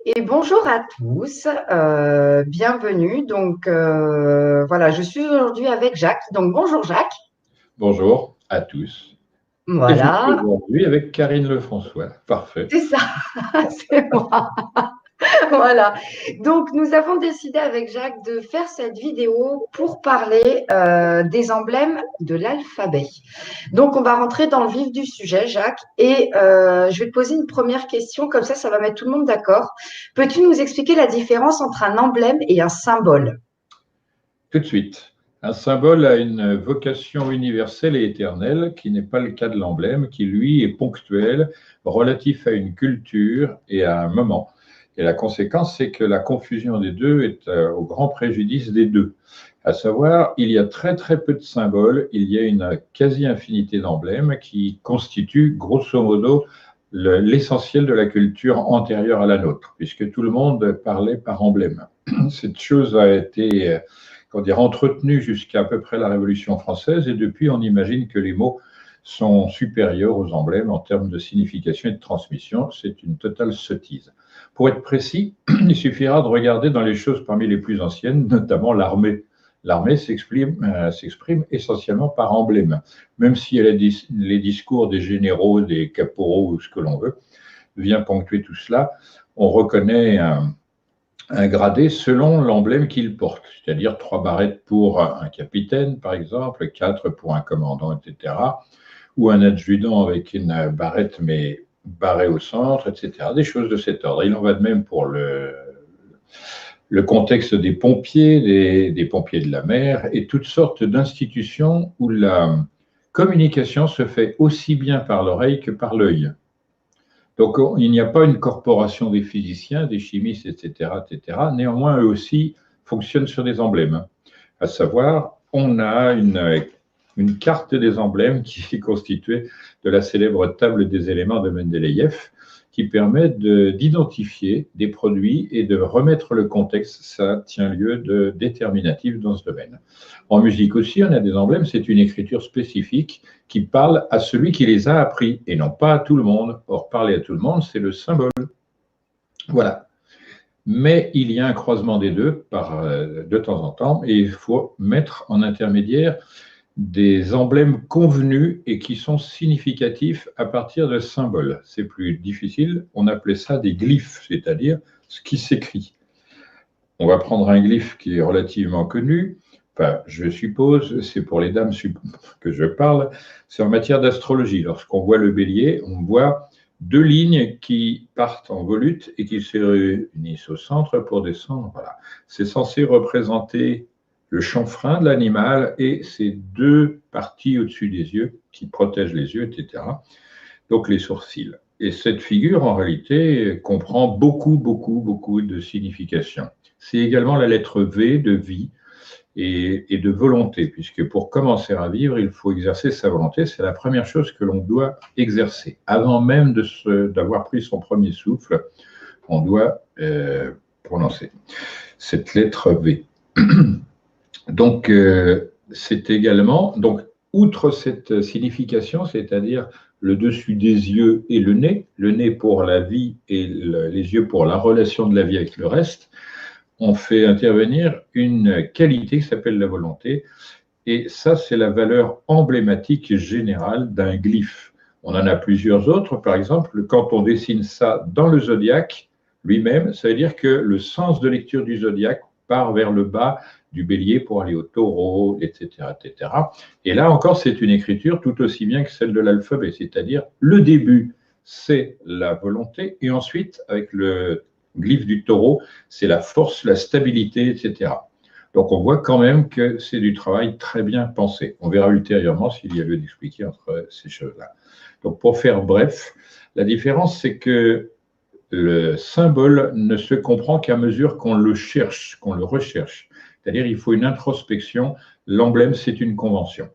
Et bonjour à tous, bienvenue. Donc voilà, je suis aujourd'hui avec Jacques. Donc bonjour Jacques. Bonjour à tous. Et je suis Voilà, aujourd'hui avec Karine Lefrançois. Parfait. c'est ça, c'est moi. Voilà. Donc nous avons décidé avec Jacques de faire cette vidéo pour parler des emblèmes de l'alphabet. Donc on va rentrer dans le vif du sujet, Jacques, et je vais te poser une première question, comme ça va mettre tout le monde d'accord. Peux-tu nous expliquer la différence entre un emblème et un symbole? Tout de suite. Un symbole a une vocation universelle et éternelle, qui n'est pas le cas de l'emblème, qui lui est ponctuel, relatif à une culture et à un moment. Et la conséquence, c'est que la confusion des deux est au grand préjudice des deux. À savoir, il y a très très peu de symboles, il y a une quasi-infinité d'emblèmes qui constituent grosso modo l'essentiel de la culture antérieure à la nôtre, puisque tout le monde parlait par emblème. Cette chose a été entretenue jusqu'à peu près la Révolution française, et depuis, on imagine que les mots sont supérieurs aux emblèmes en termes de signification et de transmission. C'est une totale sottise. Pour être précis, il suffira de regarder dans les choses parmi les plus anciennes, notamment l'armée. L'armée s'exprime essentiellement par emblème, même si les discours des généraux, des caporaux ou ce que l'on veut vient ponctuer tout cela. On reconnaît un gradé selon l'emblème qu'il porte, c'est-à-dire 3 barrettes pour un capitaine, par exemple, 4 pour un commandant, etc., ou un adjudant avec une barrette, mais barrée au centre, etc., des choses de cet ordre. Il en va de même pour le contexte des pompiers, des pompiers de la mer, et toutes sortes d'institutions où la communication se fait aussi bien par l'oreille que par l'œil. Donc, il n'y a pas une corporation des physiciens, des chimistes, etc., etc. Néanmoins, eux aussi fonctionnent sur des emblèmes. À savoir, on a une carte des emblèmes qui est constituée de la célèbre table des éléments de Mendeleïev, qui permet d'identifier des produits et de remettre le contexte. Ça tient lieu de déterminatif dans ce domaine. En musique aussi, on a des emblèmes, c'est une écriture spécifique qui parle à celui qui les a appris et non pas à tout le monde. Or, parler à tout le monde, c'est le symbole. Voilà. Mais il y a un croisement des deux de temps en temps, et il faut mettre en intermédiaire des emblèmes convenus et qui sont significatifs à partir de symboles. C'est plus difficile, on appelait ça des glyphes, c'est-à-dire ce qui s'écrit. On va prendre un glyphe qui est relativement connu, enfin, je suppose, c'est pour les dames que je parle, c'est en matière d'astrologie. Lorsqu'on voit le bélier, on voit 2 lignes qui partent en volute et qui se réunissent au centre pour descendre. Voilà. C'est censé représenter le chanfrein de l'animal et ces 2 parties au-dessus des yeux qui protègent les yeux, etc. Donc les sourcils. Et cette figure, en réalité, comprend beaucoup, beaucoup, beaucoup de significations. C'est également la lettre V de vie et de volonté, puisque pour commencer à vivre, il faut exercer sa volonté. C'est la première chose que l'on doit exercer. Avant même d'avoir pris son premier souffle, on doit prononcer cette lettre V. Donc, c'est également, donc, outre cette signification, c'est-à-dire le dessus des yeux et le nez pour la vie et les yeux pour la relation de la vie avec le reste, on fait intervenir une qualité qui s'appelle la volonté. Et ça, c'est la valeur emblématique générale d'un glyphe. On en a plusieurs autres. Par exemple, quand on dessine ça dans le zodiaque lui-même, ça veut dire que le sens de lecture du zodiaque part vers le bas du bélier pour aller au taureau, etc., etc. Et là encore, c'est une écriture tout aussi bien que celle de l'alphabet, c'est-à-dire le début, c'est la volonté, et ensuite, avec le glyphe du taureau, c'est la force, la stabilité, etc. Donc on voit quand même que c'est du travail très bien pensé. On verra ultérieurement s'il y a lieu d'expliquer entre ces choses-là. Donc pour faire bref, la différence, c'est que le symbole ne se comprend qu'à mesure qu'on le cherche, qu'on le recherche. C'est-à-dire il faut une introspection. L'emblème, c'est une convention.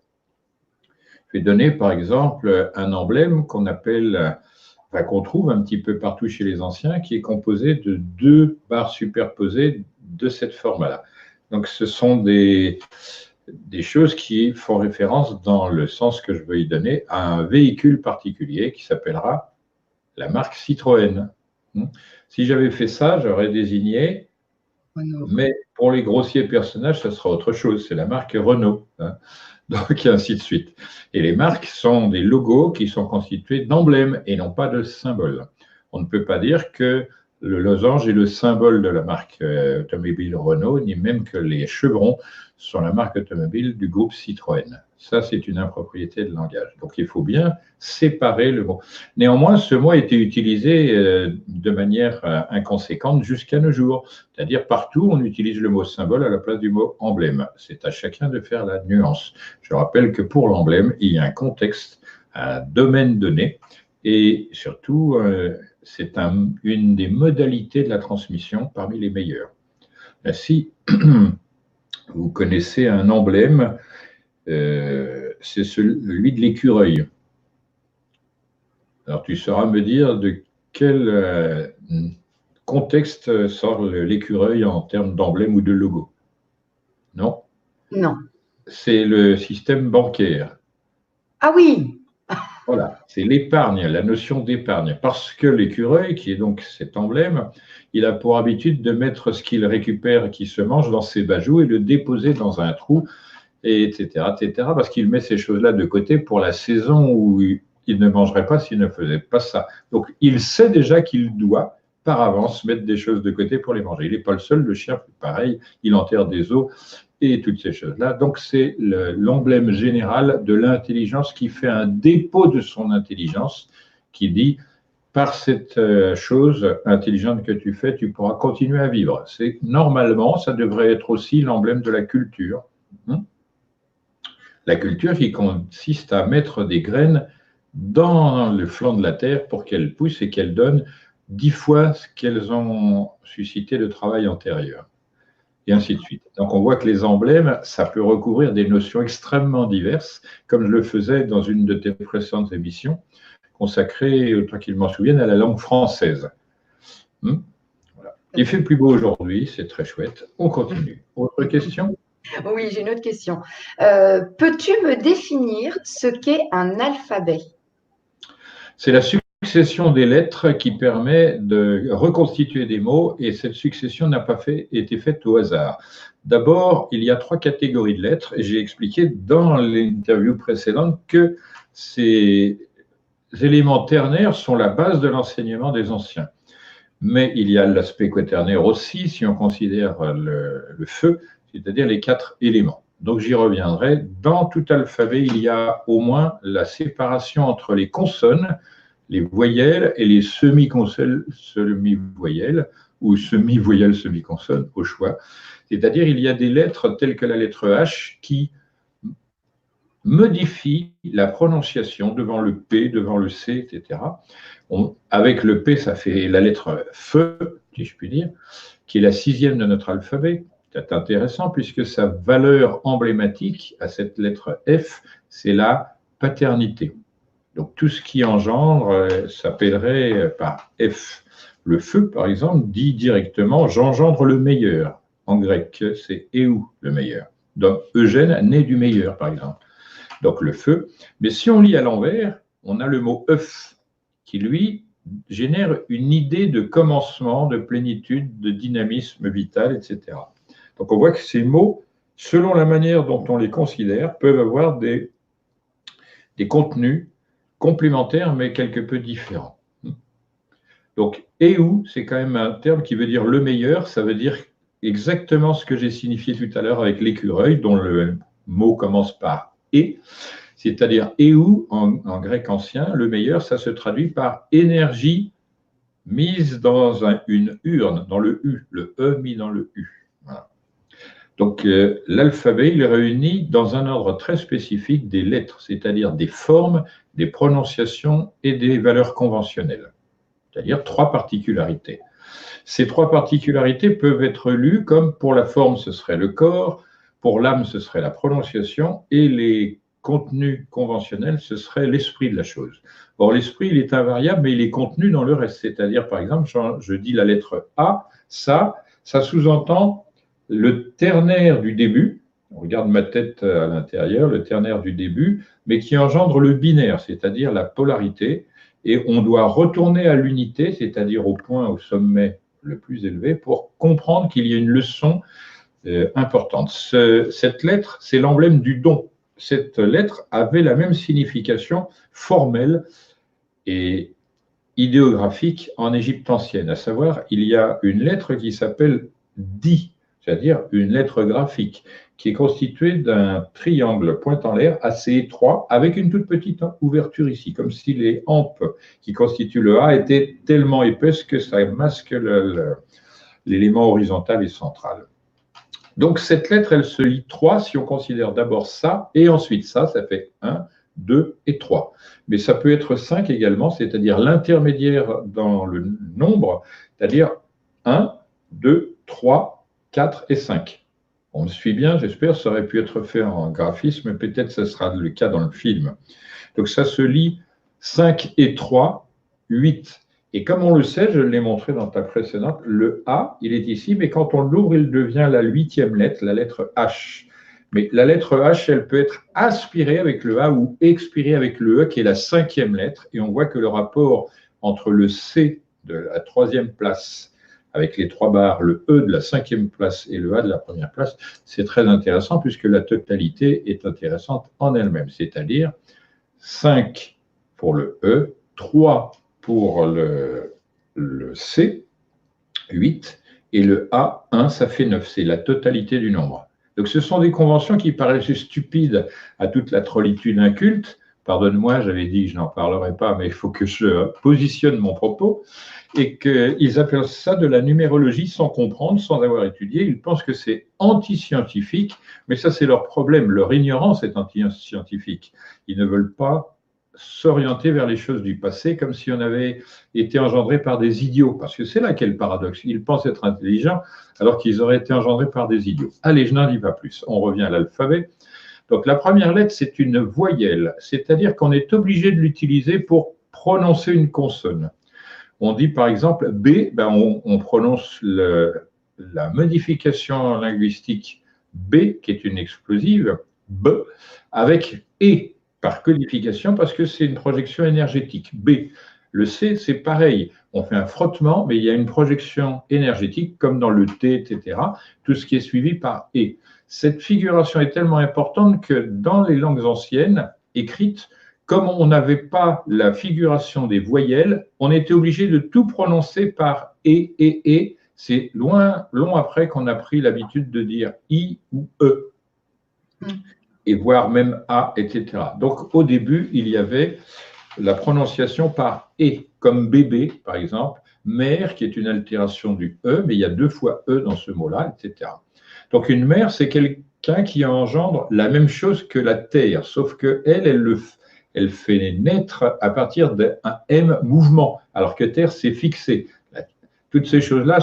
Je vais donner par exemple un emblème qu'on appelle, enfin, qu'on trouve un petit peu partout chez les anciens, qui est composé de 2 barres superposées de cette forme-là. Donc ce sont des choses qui font référence, dans le sens que je veux y donner, à un véhicule particulier qui s'appellera la marque Citroën. Si j'avais fait ça, j'aurais désigné, Renault. mais pour les grossiers personnages, ça sera autre chose. C'est la marque Renault, hein. Donc, et ainsi de suite. Et les marques sont des logos qui sont constitués d'emblèmes et non pas de symboles. On ne peut pas dire que le losange est le symbole de la marque automobile Renault, ni même que les chevrons sont la marque automobile du groupe Citroën. Ça, c'est une impropriété de langage. Donc, il faut bien séparer le mot. Néanmoins, ce mot a été utilisé de manière inconséquente jusqu'à nos jours. C'est-à-dire, partout, on utilise le mot symbole à la place du mot emblème. C'est à chacun de faire la nuance. Je rappelle que pour l'emblème, il y a un contexte, un domaine donné, et surtout, c'est une des modalités de la transmission parmi les meilleures. Si vous connaissez un emblème, c'est celui de l'écureuil. Alors, tu sauras me dire de quel contexte sort l'écureuil en termes d'emblème ou de logo? Non? Non. C'est le système bancaire. Ah oui. Voilà, c'est l'épargne, la notion d'épargne. Parce que l'écureuil, qui est donc cet emblème, il a pour habitude de mettre ce qu'il récupère et qui se mange dans ses bajoux et le déposer dans un trou, etc., parce qu'il met ces choses-là de côté pour la saison où il ne mangerait pas s'il ne faisait pas ça. Donc, il sait déjà qu'il doit, par avance, mettre des choses de côté pour les manger. Il n'est pas le seul, le chien fait pareil, il enterre des os et toutes ces choses-là. Donc, c'est l'emblème général de l'intelligence qui fait un dépôt de son intelligence, qui dit, par cette chose intelligente que tu fais, tu pourras continuer à vivre. C'est normalement, ça devrait être aussi l'emblème de la culture. La culture qui consiste à mettre des graines dans le flanc de la terre pour qu'elles poussent et qu'elles donnent 10 fois ce qu'elles ont suscité de travail antérieur. Et ainsi de suite. Donc on voit que les emblèmes, ça peut recouvrir des notions extrêmement diverses, comme je le faisais dans une de tes précédentes émissions, consacrée, autant qu'il m'en souvienne, à la langue française. Voilà. Il fait plus beau aujourd'hui, c'est très chouette. On continue. Autre question? Oui, j'ai une autre question. Peux-tu me définir ce qu'est un alphabet? C'est la succession des lettres qui permet de reconstituer des mots, et cette succession n'a pas été faite au hasard. D'abord, il y a 3 catégories de lettres, et j'ai expliqué dans l'interview précédente que ces éléments ternaires sont la base de l'enseignement des anciens. Mais il y a l'aspect quaternaire aussi, si on considère le feu, c'est-à-dire les 4 éléments. Donc j'y reviendrai. Dans tout alphabet, il y a au moins la séparation entre les consonnes, les voyelles et les semi-consonnes, semi-voyelles, ou semi-voyelles, semi-consonnes, au choix. C'est-à-dire il y a des lettres telles que la lettre H qui modifient la prononciation devant le P, devant le C, etc. Avec le P, ça fait la lettre F, si je puis dire, qui est la 6e de notre alphabet. C'est intéressant puisque sa valeur emblématique à cette lettre F, c'est la paternité. Donc tout ce qui engendre s'appellerait par F. Le feu, par exemple, dit directement « j'engendre le meilleur ». En grec, c'est « éou », le meilleur. Donc Eugène naît du meilleur, par exemple. Donc le feu. Mais si on lit à l'envers, on a le mot « œuf » qui, lui, génère une idée de commencement, de plénitude, de dynamisme vital, etc. Donc on voit que ces mots, selon la manière dont on les considère, peuvent avoir des contenus complémentaires, mais quelque peu différents. Donc, éou, c'est quand même un terme qui veut dire le meilleur, ça veut dire exactement ce que j'ai signifié tout à l'heure avec l'écureuil, dont le mot commence par et, c'est-à-dire éou, en grec ancien, le meilleur, ça se traduit par énergie mise dans une urne, dans le U, le E mis dans le U. Voilà. Donc, l'alphabet, il réunit dans un ordre très spécifique des lettres, c'est-à-dire des formes, des prononciations et des valeurs conventionnelles, c'est-à-dire 3 particularités. Ces 3 particularités peuvent être lues comme pour la forme, ce serait le corps, pour l'âme, ce serait la prononciation, et les contenus conventionnels, ce serait l'esprit de la chose. Or, l'esprit, il est invariable, mais il est contenu dans le reste, c'est-à-dire, par exemple, je dis la lettre A, ça sous-entend le ternaire du début, on regarde ma tête à l'intérieur, le ternaire du début, mais qui engendre le binaire, c'est-à-dire la polarité, et on doit retourner à l'unité, c'est-à-dire au point, au sommet le plus élevé, pour comprendre qu'il y a une leçon importante. Cette lettre, c'est l'emblème du don. Cette lettre avait la même signification formelle et idéographique en Égypte ancienne, à savoir, il y a une lettre qui s'appelle Di, c'est-à-dire une lettre graphique, qui est constituée d'un triangle point en l'air assez étroit, avec une toute petite ouverture ici, comme si les hampes qui constituent le A étaient tellement épaisses que ça masque l'élément horizontal et central. Donc cette lettre, elle se lit 3 si on considère d'abord ça, et ensuite ça fait 1, 2 et 3. Mais ça peut être 5 également, c'est-à-dire l'intermédiaire dans le nombre, c'est-à-dire 1, 2, 3, 4 et 5. On me suit bien, j'espère, ça aurait pu être fait en graphisme, peut-être ce sera le cas dans le film. Donc ça se lit 5 et 3, 8. Et comme on le sait, je l'ai montré dans ta précédente, le A, il est ici, mais quand on l'ouvre, il devient la 8e lettre, la lettre H. Mais la lettre H, elle peut être aspirée avec le A ou expirée avec le E, qui est la 5e lettre. Et on voit que le rapport entre le C de la 3e place, avec les 3 barres, le E de la 5e place et le A de la 1re place, c'est très intéressant puisque la totalité est intéressante en elle-même. C'est-à-dire 5 pour le E, 3 pour le C, 8, et le A, 1, ça fait 9. C'est la totalité du nombre. Donc ce sont des conventions qui paraissent stupides à toute la trollitude inculte. Pardonne-moi, j'avais dit que je n'en parlerai pas, mais il faut que je positionne mon propos. Et qu'ils appellent ça de la numérologie sans comprendre, sans avoir étudié. Ils pensent que c'est anti-scientifique, mais ça c'est leur problème. Leur ignorance est anti-scientifique. Ils ne veulent pas s'orienter vers les choses du passé comme si on avait été engendré par des idiots, parce que c'est là qu'est le paradoxe. Ils pensent être intelligents alors qu'ils auraient été engendrés par des idiots. Allez, je n'en dis pas plus. On revient à l'alphabet. Donc la première lettre, c'est une voyelle, c'est-à-dire qu'on est obligé de l'utiliser pour prononcer une consonne. On dit par exemple B, on prononce la modification linguistique B, qui est une explosive, B, avec E par codification, parce que c'est une projection énergétique, B. Le C, c'est pareil, on fait un frottement, mais il y a une projection énergétique, comme dans le T, etc., tout ce qui est suivi par E. Cette figuration est tellement importante que dans les langues anciennes, écrites, comme on n'avait pas la figuration des voyelles, on était obligé de tout prononcer par E. C'est long après qu'on a pris l'habitude de dire I ou E, et voire même A, etc. Donc au début, il y avait la prononciation par E, comme bébé, par exemple, mère, qui est une altération du E, mais il y a 2 fois E dans ce mot-là, etc. Donc une mère, c'est quelqu'un qui engendre la même chose que la terre, sauf elle fait naître à partir d'un M mouvement, alors que terre, c'est fixé. Toutes ces choses-là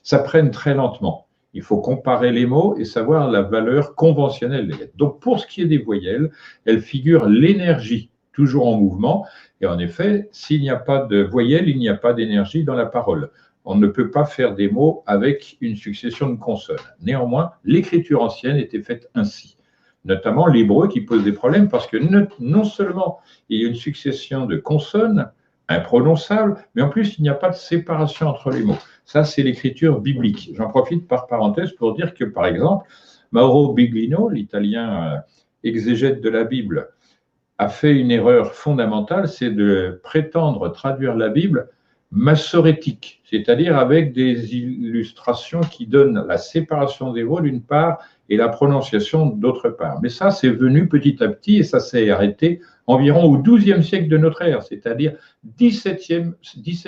s'apprennent très lentement. Il faut comparer les mots et savoir la valeur conventionnelle des lettres. Donc pour ce qui est des voyelles, elles figurent l'énergie, toujours en mouvement. Et en effet, s'il n'y a pas de voyelles, il n'y a pas d'énergie dans la parole. On ne peut pas faire des mots avec une succession de consonnes. Néanmoins, l'écriture ancienne était faite ainsi. Notamment l'hébreu qui pose des problèmes parce que non seulement il y a une succession de consonnes imprononçables, mais en plus il n'y a pas de séparation entre les mots. Ça, c'est l'écriture biblique. J'en profite par parenthèse pour dire que, par exemple, Mauro Biglino, l'italien exégète de la Bible, a fait une erreur fondamentale, c'est de prétendre traduire la Bible massorétique, c'est-à-dire avec des illustrations qui donnent la séparation des mots d'une part et la prononciation d'autre part. Mais ça, c'est venu petit à petit et ça s'est arrêté environ au XIIe siècle de notre ère, c'est-à-dire 17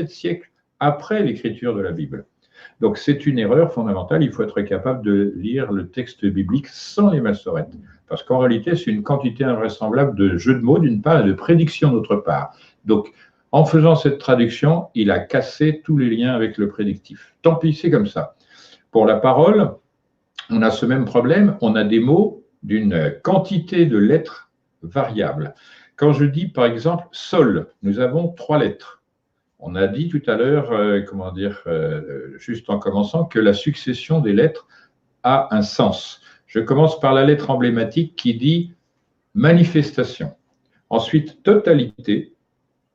siècles après l'écriture de la Bible. Donc c'est une erreur fondamentale, il faut être capable de lire le texte biblique sans les massorettes, parce qu'en réalité c'est une quantité invraisemblable de jeux de mots d'une part et de prédictions d'autre part. Donc en faisant cette traduction, il a cassé tous les liens avec le prédictif. Tant pis, c'est comme ça. Pour la parole, on a ce même problème, on a des mots d'une quantité de lettres variables. Quand je dis par exemple sol, nous avons 3 lettres. On a dit tout à l'heure, juste en commençant, que la succession des lettres a un sens. Je commence par la lettre emblématique qui dit manifestation. Ensuite, totalité.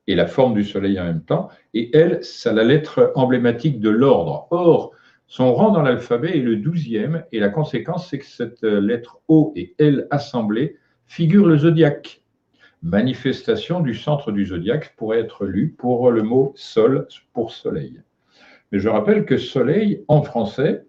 et la forme du soleil en même temps, et L, c'est la lettre emblématique de l'ordre. Or, son rang dans l'alphabet est le 12e, et la conséquence, c'est que cette lettre O et L assemblées figure le zodiaque. Manifestation du centre du zodiaque pourrait être lu pour le mot sol pour soleil. Mais je rappelle que soleil, en français,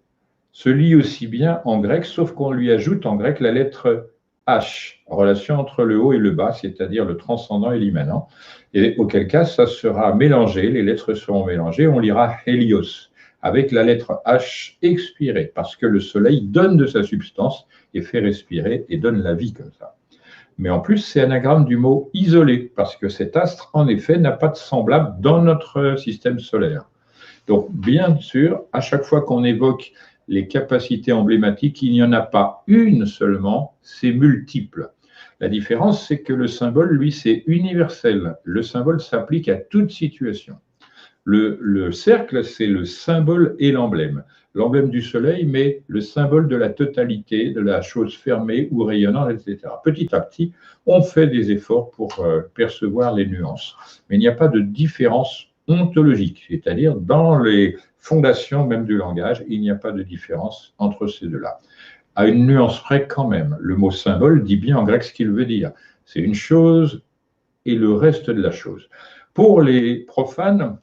se lit aussi bien en grec, sauf qu'on lui ajoute en grec la lettre H, relation entre le haut et le bas, c'est-à-dire le transcendant et l'immanent, et auquel cas ça sera mélangé, les lettres seront mélangées, on lira Hélios, avec la lettre H expirée, parce que le soleil donne de sa substance et fait respirer et donne la vie comme ça. Mais en plus, c'est anagramme du mot isolé, parce que cet astre, en effet, n'a pas de semblable dans notre système solaire. Donc, bien sûr, à chaque fois qu'on évoque les capacités emblématiques, il n'y en a pas une seulement, c'est multiple. La différence, c'est que le symbole, lui, c'est universel. Le symbole s'applique à toute situation. Le cercle, c'est le symbole et l'emblème. L'emblème du soleil, mais le symbole de la totalité, de la chose fermée ou rayonnante, etc. Petit à petit, on fait des efforts pour percevoir les nuances. Mais il n'y a pas de différence ontologique, c'est-à-dire dans les fondations même du langage, il n'y a pas de différence entre ces deux-là. À une nuance près quand même, le mot symbole dit bien en grec ce qu'il veut dire. C'est une chose et le reste de la chose. Pour les profanes,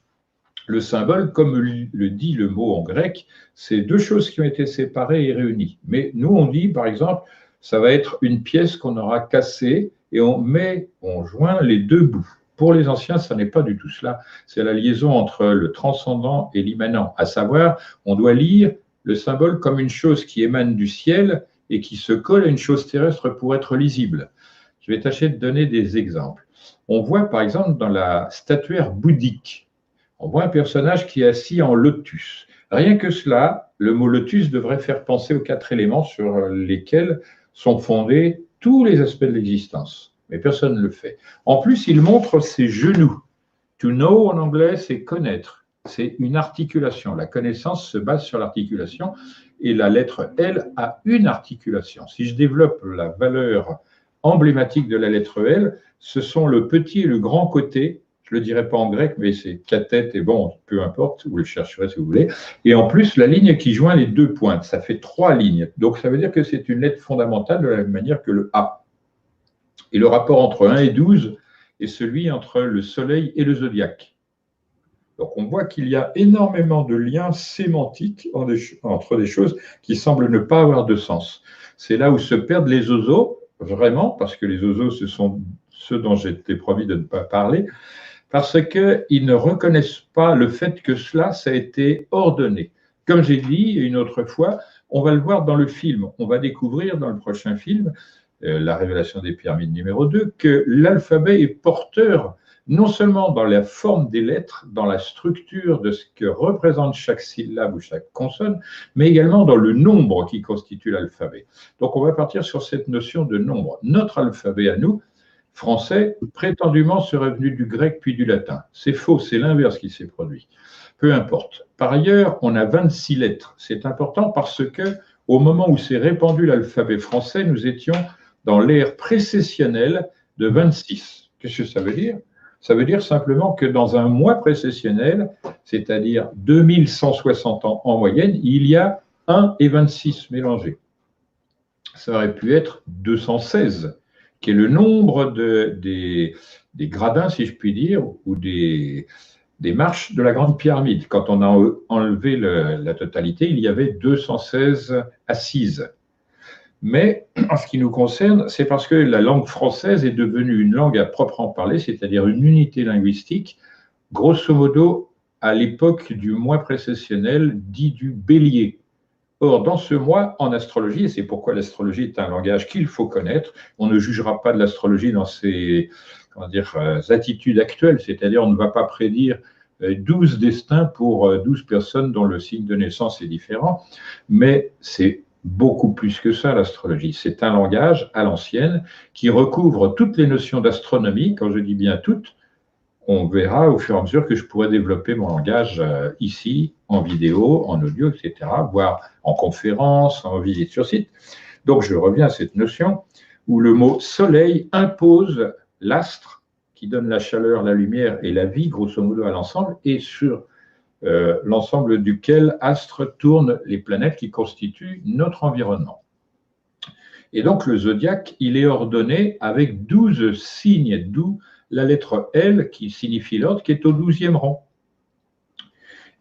le symbole, comme le dit le mot en grec, c'est deux choses qui ont été séparées et réunies. Mais nous, on dit, par exemple, ça va être une pièce qu'on aura cassée et on joint les deux bouts. Pour les anciens, ça n'est pas du tout cela. C'est la liaison entre le transcendant et l'immanent. À savoir, on doit lire le symbole comme une chose qui émane du ciel et qui se colle à une chose terrestre pour être lisible. Je vais tâcher de donner des exemples. On voit, par exemple, dans la statuaire bouddhique, on voit un personnage qui est assis en lotus. Rien que cela, le mot lotus devrait faire penser aux 4 éléments sur lesquels sont fondés tous les aspects de l'existence. Mais personne ne le fait. En plus, il montre ses genoux. To know en anglais, c'est connaître. C'est une articulation. La connaissance se base sur l'articulation et la lettre L a une articulation. Si je développe la valeur emblématique de la lettre L, ce sont le petit et le grand côté. Je ne le dirai pas en grec, mais c'est catète et bon, peu importe, vous le chercherez si vous voulez. Et en plus, la ligne qui joint les deux pointes, ça fait 3 lignes. Donc, ça veut dire que c'est une lettre fondamentale de la même manière que le A. Et le rapport entre 1 et 12 est celui entre le soleil et le zodiaque. Donc, on voit qu'il y a énormément de liens sémantiques entre des choses qui semblent ne pas avoir de sens. C'est là où se perdent les oiseaux, vraiment, parce que les oiseaux, ce sont ceux dont j'étais promis de ne pas parler, parce qu'ils ne reconnaissent pas le fait que cela, ça a été ordonné. Comme j'ai dit une autre fois, on va le voir dans le film. On va découvrir dans le prochain film, La révélation des pyramides numéro 2, que l'alphabet est porteur, non seulement dans la forme des lettres, dans la structure de ce que représente chaque syllabe ou chaque consonne, mais également dans le nombre qui constitue l'alphabet. Donc on va partir sur cette notion de nombre. Notre alphabet à nous, français, prétendument serait venu du grec puis du latin. C'est faux, c'est l'inverse qui s'est produit. Peu importe. Par ailleurs, on a 26 lettres. C'est important parce que, au moment où s'est répandu l'alphabet français, nous étions dans l'ère précessionnelle de 26. Qu'est-ce que ça veut dire? Ça veut dire simplement que dans un mois précessionnel, c'est-à-dire 2160 ans en moyenne, il y a 1 et 26 mélangés. Ça aurait pu être 216, qui est le nombre des gradins, si je puis dire, ou des marches de la Grande Pyramide. Quand on a enlevé la totalité, il y avait 216 assises. Mais en ce qui nous concerne, c'est parce que la langue française est devenue une langue à proprement parler, c'est-à-dire une unité linguistique, grosso modo à l'époque du mois précessionnel dit du bélier. Or, dans ce mois, en astrologie, et c'est pourquoi l'astrologie est un langage qu'il faut connaître, on ne jugera pas de l'astrologie dans ses attitudes actuelles, c'est-à-dire on ne va pas prédire 12 destins pour 12 personnes dont le signe de naissance est différent, mais c'est beaucoup plus que ça, l'astrologie. C'est un langage à l'ancienne qui recouvre toutes les notions d'astronomie. Quand je dis bien toutes, on verra au fur et à mesure que je pourrai développer mon langage ici, en vidéo, en audio, etc., voire en conférence, en visite sur site. Donc, je reviens à cette notion où le mot soleil impose l'astre qui donne la chaleur, la lumière et la vie, grosso modo, à l'ensemble, et sur l'ensemble duquel astres tournent les planètes qui constituent notre environnement. Et donc le zodiaque, il est ordonné avec 12 signes, d'où la lettre L qui signifie l'ordre, qui est au 12e rang.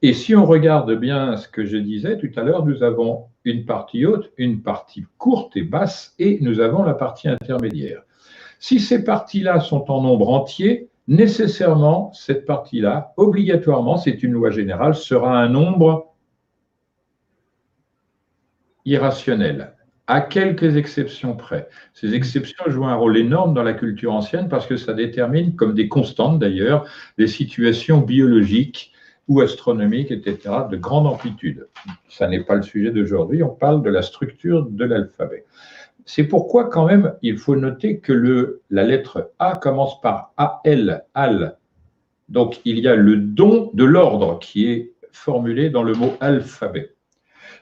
Et si on regarde bien ce que je disais tout à l'heure, nous avons une partie haute, une partie courte et basse, et nous avons la partie intermédiaire. Si ces parties-là sont en nombre entier, nécessairement, cette partie-là, obligatoirement, c'est une loi générale, sera un nombre irrationnel, à quelques exceptions près. Ces exceptions jouent un rôle énorme dans la culture ancienne parce que ça détermine, comme des constantes d'ailleurs, des situations biologiques ou astronomiques, etc., de grande amplitude. Ça n'est pas le sujet d'aujourd'hui, on parle de la structure de l'alphabet. C'est pourquoi, quand même, il faut noter que la lettre A commence par AL, AL. Donc, il y a le don de l'ordre qui est formulé dans le mot alphabet.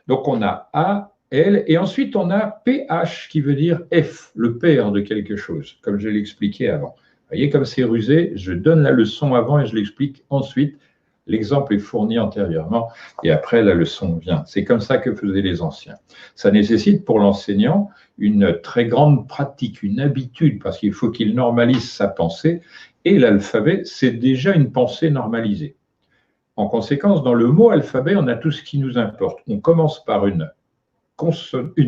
Donc, on a A, L, et ensuite, on a PH qui veut dire F, le père de quelque chose, comme je l'ai expliqué avant. Vous voyez, comme c'est rusé, je donne la leçon avant et je l'explique ensuite. L'exemple est fourni antérieurement et après la leçon vient. C'est comme ça que faisaient les anciens. Ça nécessite pour l'enseignant une très grande pratique, une habitude, parce qu'il faut qu'il normalise sa pensée. Et l'alphabet, c'est déjà une pensée normalisée. En conséquence, dans le mot alphabet, on a tout ce qui nous importe. On commence par une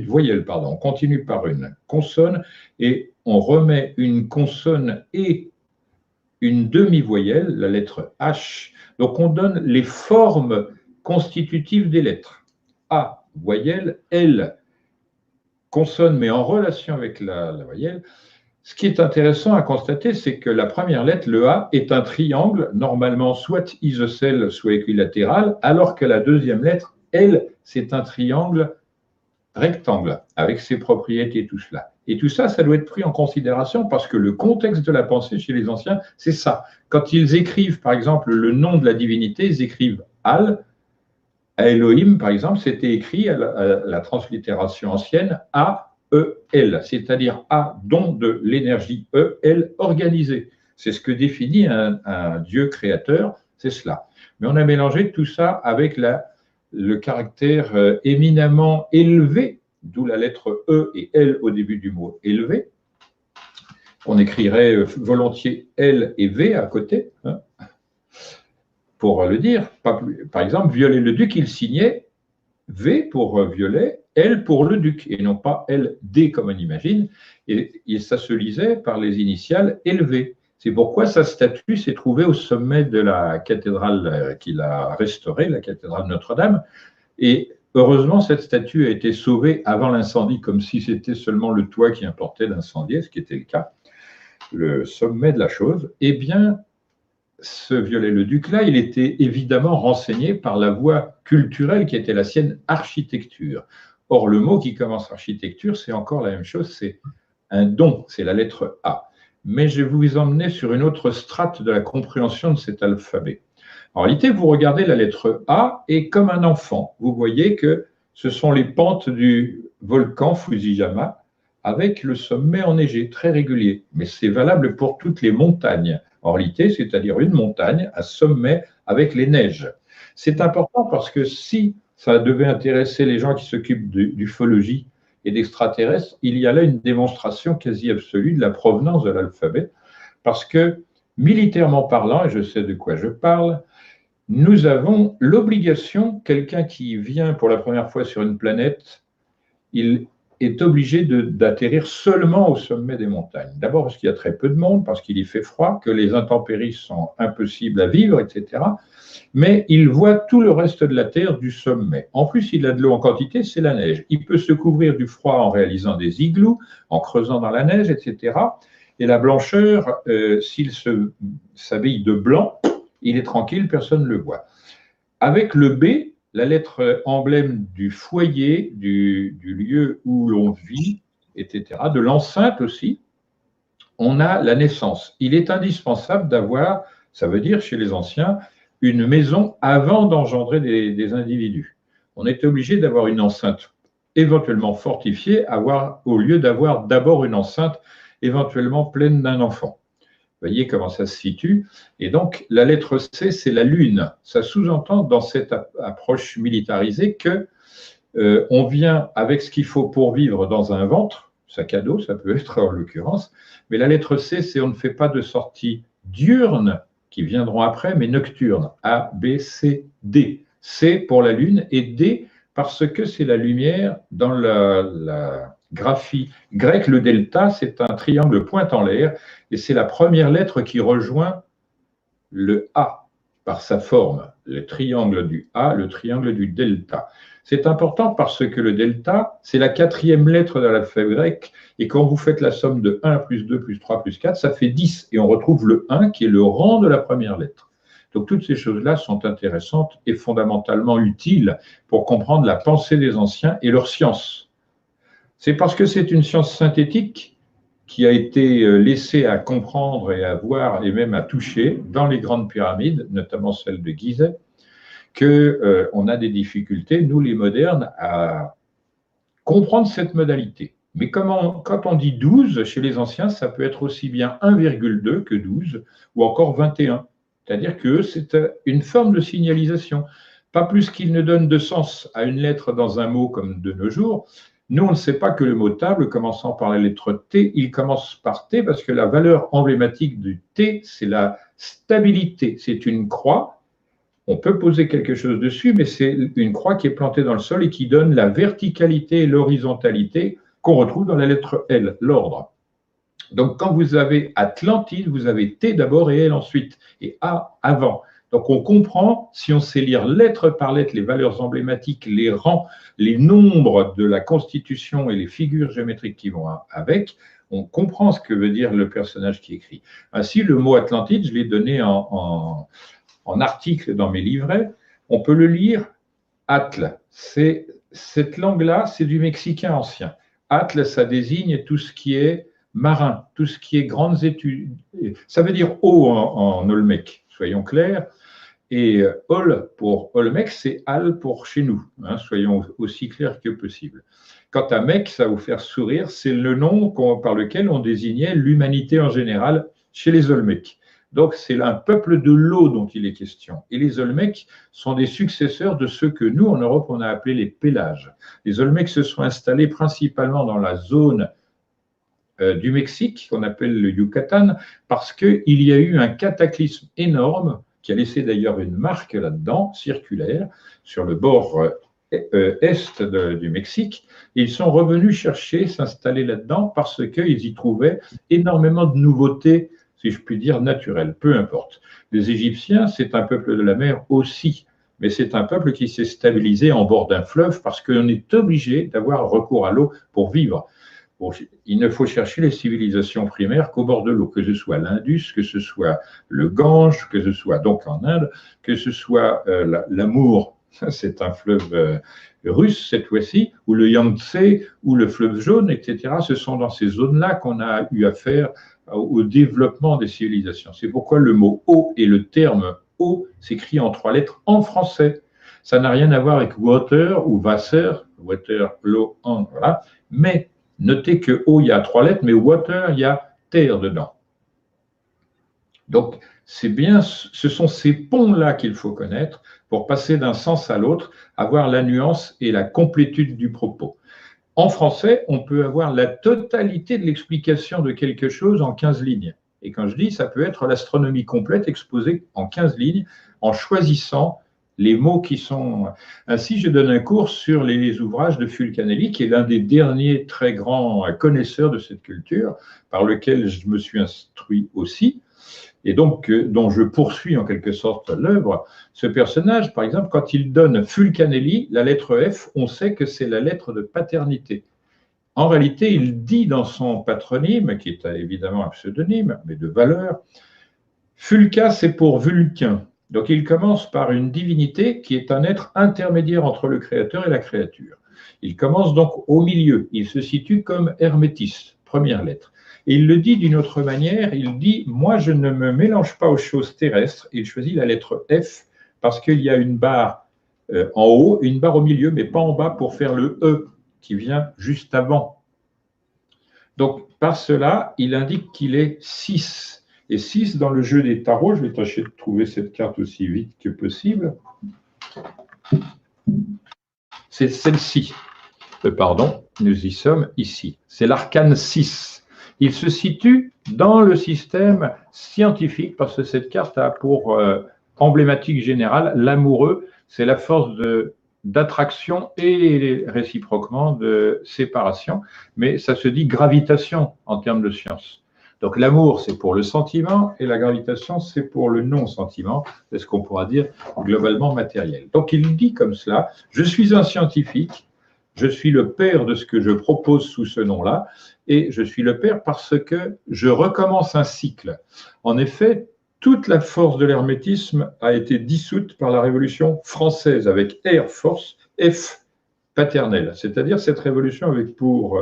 voyelle, on continue par une consonne et on remet une consonne et une demi-voyelle, la lettre H. Donc, on donne les formes constitutives des lettres. A, voyelle, L, consonne, mais en relation avec la voyelle. Ce qui est intéressant à constater, c'est que la première lettre, le A, est un triangle, normalement soit isocèle, soit équilatéral, alors que la deuxième lettre, L, c'est un triangle rectangle, avec ses propriétés et tout cela. Et tout ça, ça doit être pris en considération parce que le contexte de la pensée chez les anciens, c'est ça. Quand ils écrivent, par exemple, le nom de la divinité, ils écrivent Al. À Elohim, par exemple, c'était écrit à la translittération ancienne A-E-L, c'est-à-dire A, don de l'énergie, E-L, organisé. C'est ce que définit un Dieu créateur, c'est cela. Mais on a mélangé tout ça avec le caractère éminemment élevé, d'où la lettre E et L au début du mot élevé. On écrirait volontiers L et V à côté, hein, pour le dire. Par exemple, Viollet-le-Duc, il signait V pour violet, L pour le duc, et non pas LD comme on imagine. Et ça se lisait par les initiales LV. C'est pourquoi sa statue s'est trouvée au sommet de la cathédrale qu'il a restaurée, la cathédrale Notre-Dame. Et heureusement, cette statue a été sauvée avant l'incendie, comme si c'était seulement le toit qui importait d'incendier, ce qui était le cas, le sommet de la chose. Eh bien, ce Viollet-le-Duc-là, il était évidemment renseigné par la voie culturelle qui était la sienne, architecture. Or, le mot qui commence architecture, c'est encore la même chose, c'est un don, c'est la lettre A. Mais je vais vous emmener sur une autre strate de la compréhension de cet alphabet. En réalité, vous regardez la lettre A et comme un enfant, vous voyez que ce sont les pentes du volcan Fusijama avec le sommet enneigé, très régulier. Mais c'est valable pour toutes les montagnes. En réalité, c'est-à-dire une montagne à sommet avec les neiges. C'est important parce que si ça devait intéresser les gens qui s'occupent d'ufologie et d'extraterrestres, il y a là une démonstration quasi absolue de la provenance de l'alphabet, parce que militairement parlant, et je sais de quoi je parle, nous avons l'obligation, quelqu'un qui vient pour la première fois sur une planète, il est obligé d'atterrir seulement au sommet des montagnes. D'abord parce qu'il y a très peu de monde, parce qu'il y fait froid, que les intempéries sont impossibles à vivre, etc. Mais il voit tout le reste de la Terre du sommet. En plus, il a de l'eau en quantité, c'est la neige. Il peut se couvrir du froid en réalisant des igloos, en creusant dans la neige, etc. Et la blancheur, s'il s'habille de blanc, il est tranquille, personne ne le voit. Avec le B, la lettre emblème du foyer, du lieu où l'on vit, etc., de l'enceinte aussi, on a la naissance. Il est indispensable d'avoir, ça veut dire chez les anciens, une maison avant d'engendrer des individus. On est obligé d'avoir une enceinte éventuellement fortifiée, au lieu d'avoir d'abord une enceinte éventuellement pleine d'un enfant. voyez comment ça se situe. Et donc, la lettre C, c'est la Lune. Ça sous-entend dans cette approche militarisée que on vient avec ce qu'il faut pour vivre dans un ventre, sac à dos, ça peut être en l'occurrence, mais la lettre C, c'est on ne fait pas de sorties diurnes qui viendront après, mais nocturnes. A, B, C, D. C pour la Lune et D parce que c'est la lumière. Dans la graphie grecque, le delta, c'est un triangle pointe en l'air et c'est la première lettre qui rejoint le A par sa forme, le triangle du A, le triangle du delta. C'est important parce que le delta, c'est la 4e lettre de l'alphabet grec, et quand vous faites la somme de 1 plus 2 plus 3 plus 4, ça fait 10, et on retrouve le 1 qui est le rang de la première lettre. Donc toutes ces choses-là sont intéressantes et fondamentalement utiles pour comprendre la pensée des anciens et leur science. C'est parce que c'est une science synthétique qui a été laissée à comprendre et à voir et même à toucher dans les grandes pyramides, notamment celle de Gizeh, qu'on a des difficultés, nous les modernes, à comprendre cette modalité. Mais quand on dit 12, chez les anciens, ça peut être aussi bien 1,2 que 12, ou encore 21. C'est-à-dire que c'est une forme de signalisation. Pas plus qu'il ne donne de sens à une lettre dans un mot comme de nos jours. Nous, on ne sait pas que le mot table, commençant par la lettre T, il commence par T parce que la valeur emblématique du T, c'est la stabilité. C'est une croix. On peut poser quelque chose dessus, mais c'est une croix qui est plantée dans le sol et qui donne la verticalité et l'horizontalité qu'on retrouve dans la lettre L, l'ordre. Donc, quand vous avez Atlantide, vous avez T d'abord et L ensuite, et A avant. Donc, on comprend, si on sait lire lettre par lettre les valeurs emblématiques, les rangs, les nombres de la constitution et les figures géométriques qui vont avec, on comprend ce que veut dire le personnage qui écrit. Ainsi, le mot Atlantide, je l'ai donné en article dans mes livrets, on peut le lire Atl. Cette langue-là, c'est du mexicain ancien. Atl, ça désigne tout ce qui est marin, tout ce qui est grandes études. Ça veut dire eau en olmèque, soyons clairs. Et Ol pour Olmec, c'est Al pour chez nous, hein, soyons aussi clairs que possible. Quant à Mec, ça va vous faire sourire, c'est le nom par lequel on désignait l'humanité en général chez les Olmecs. Donc, c'est un peuple de l'eau dont il est question. Et les Olmecs sont des successeurs de ceux que nous, en Europe, on a appelés les Pélages. Les Olmecs se sont installés principalement dans la zone du Mexique, qu'on appelle le Yucatan, parce qu'il y a eu un cataclysme énorme, qui a laissé d'ailleurs une marque là-dedans, circulaire, sur le bord est du Mexique. Et ils sont revenus chercher, s'installer là-dedans, parce qu'ils y trouvaient énormément de nouveautés, si je puis dire, naturel, peu importe. Les Égyptiens, c'est un peuple de la mer aussi, mais c'est un peuple qui s'est stabilisé en bord d'un fleuve parce qu'on est obligé d'avoir recours à l'eau pour vivre. Bon, il ne faut chercher les civilisations primaires qu'au bord de l'eau, que ce soit l'Indus, que ce soit le Gange, que ce soit donc en Inde, que ce soit l'Amour, c'est un fleuve russe cette fois-ci, ou le Yangtze, ou le fleuve jaune, etc. Ce sont dans ces zones-là qu'on a eu affaire au développement des civilisations. C'est pourquoi le mot eau et le terme eau s'écrit en 3 lettres en français. Ça n'a rien à voir avec water ou Wasser, water, l'eau, voilà. Mais notez que eau, il y a 3 lettres, mais water, il y a terre dedans. Donc, c'est bien, ce sont ces ponts-là qu'il faut connaître pour passer d'un sens à l'autre, avoir la nuance et la complétude du propos. En français, on peut avoir la totalité de l'explication de quelque chose en 15 lignes. Et quand je dis, ça peut être l'astronomie complète exposée en 15 lignes en choisissant les mots qui sont… Ainsi, je donne un cours sur les ouvrages de Fulcanelli, qui est l'un des derniers très grands connaisseurs de cette culture, par lequel je me suis instruit aussi, et donc dont je poursuis en quelque sorte l'œuvre. Ce personnage, par exemple, quand il donne Fulcanelli, la lettre F, on sait que c'est la lettre de paternité. En réalité, il dit dans son patronyme, qui est évidemment un pseudonyme, mais de valeur, Fulca, c'est pour Vulcain. Donc il commence par une divinité qui est un être intermédiaire entre le créateur et la créature. Il commence donc au milieu, il se situe comme Hermétis, première lettre. Et il le dit d'une autre manière, il dit « Moi, je ne me mélange pas aux choses terrestres ». Il choisit la lettre F parce qu'il y a une barre en haut et une barre au milieu, mais pas en bas pour faire le E qui vient juste avant. Donc, par cela, il indique qu'il est 6. Et 6 dans le jeu des tarots. Je vais tâcher de trouver cette carte aussi vite que possible. C'est celle-ci. Pardon, nous y sommes ici. C'est l'arcane 6. Il se situe dans le système scientifique parce que cette carte a pour emblématique générale l'amoureux. C'est la force d'attraction et réciproquement de séparation. Mais ça se dit gravitation en termes de science. Donc l'amour, c'est pour le sentiment et la gravitation, c'est pour le non-sentiment. C'est ce qu'on pourra dire globalement matériel. Donc il dit comme cela, je suis un scientifique, je suis le père de ce que je propose sous ce nom-là, et je suis le père parce que je recommence un cycle. En effet, toute la force de l'hermétisme a été dissoute par la Révolution française avec R, force, F, paternelle. C'est-à-dire cette révolution avec pour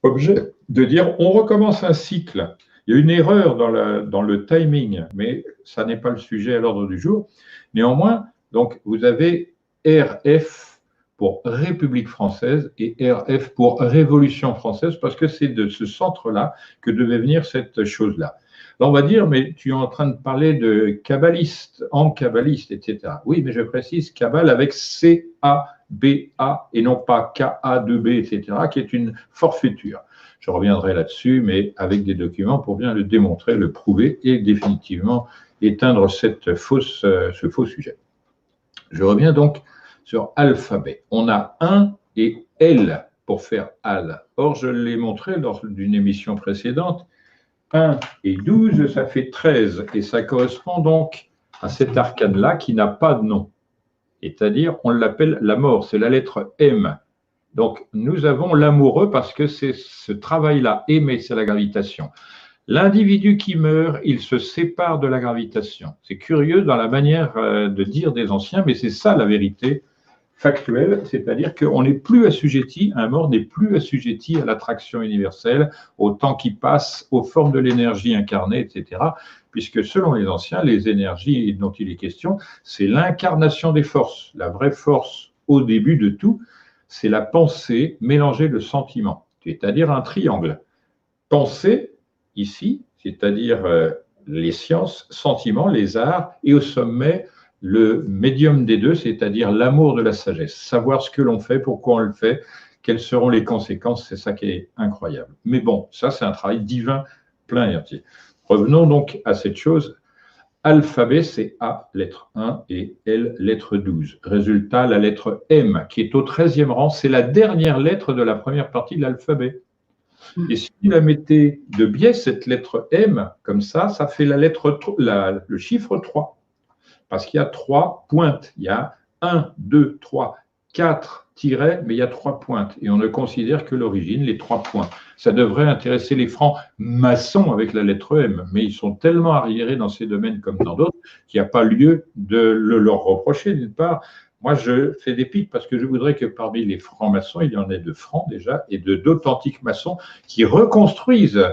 objet de dire on recommence un cycle. Il y a une erreur dans le timing, mais ça n'est pas le sujet à l'ordre du jour. Néanmoins, donc, vous avez RF pour République française et RF pour Révolution française, parce que c'est de ce centre-là que devait venir cette chose-là. Alors on va dire, mais tu es en train de parler de kabbaliste, en kabbaliste, etc. Oui, mais je précise Kabbale avec C-A-B-A et non pas K-A-2-B, etc., qui est une forfaiture. Je reviendrai là-dessus, mais avec des documents pour bien le démontrer, le prouver et définitivement éteindre ce faux sujet. Je reviens donc sur alphabet. On a 1 et L pour faire al. Or, je l'ai montré lors d'une émission précédente, 1 et 12, ça fait 13, et ça correspond donc à cet arcane-là qui n'a pas de nom. C'est-à-dire, on l'appelle la mort, c'est la lettre M. Donc, nous avons l'amoureux parce que c'est ce travail-là, aimer, c'est la gravitation. L'individu qui meurt, il se sépare de la gravitation. C'est curieux dans la manière de dire des anciens, mais c'est ça la vérité factuelle, c'est-à-dire qu'on n'est plus assujetti, un mort n'est plus assujetti à l'attraction universelle, au temps qui passe, aux formes de l'énergie incarnée, etc. Puisque selon les anciens, les énergies dont il est question, c'est l'incarnation des forces. La vraie force au début de tout, c'est la pensée mélangée de sentiment, c'est-à-dire un triangle. Pensée, ici, c'est-à-dire les sciences, sentiments, les arts, et au sommet, le médium des deux, c'est-à-dire l'amour de la sagesse. Savoir ce que l'on fait, pourquoi on le fait, quelles seront les conséquences, c'est ça qui est incroyable. Mais bon, ça c'est un travail divin plein et entier. Revenons donc à cette chose. Alphabet, c'est A, lettre 1, et L, lettre 12. Résultat, la lettre M, qui est au 13e rang, c'est la dernière lettre de la première partie de l'alphabet. Et si vous la mettez de biais, cette lettre M, comme ça fait la lettre, le chiffre 3. Parce qu'il y a 3 pointes. Il y a 1, 2, 3, 4 tirets, mais il y a 3 pointes. Et on ne considère que l'origine, les 3 points. Ça devrait intéresser les francs-maçons avec la lettre M, mais ils sont tellement arriérés dans ces domaines comme dans d'autres qu'il n'y a pas lieu de le leur reprocher, d'une part. Moi, je fais des piques parce que je voudrais que parmi les francs-maçons, il y en ait de francs déjà et d'authentiques maçons qui reconstruisent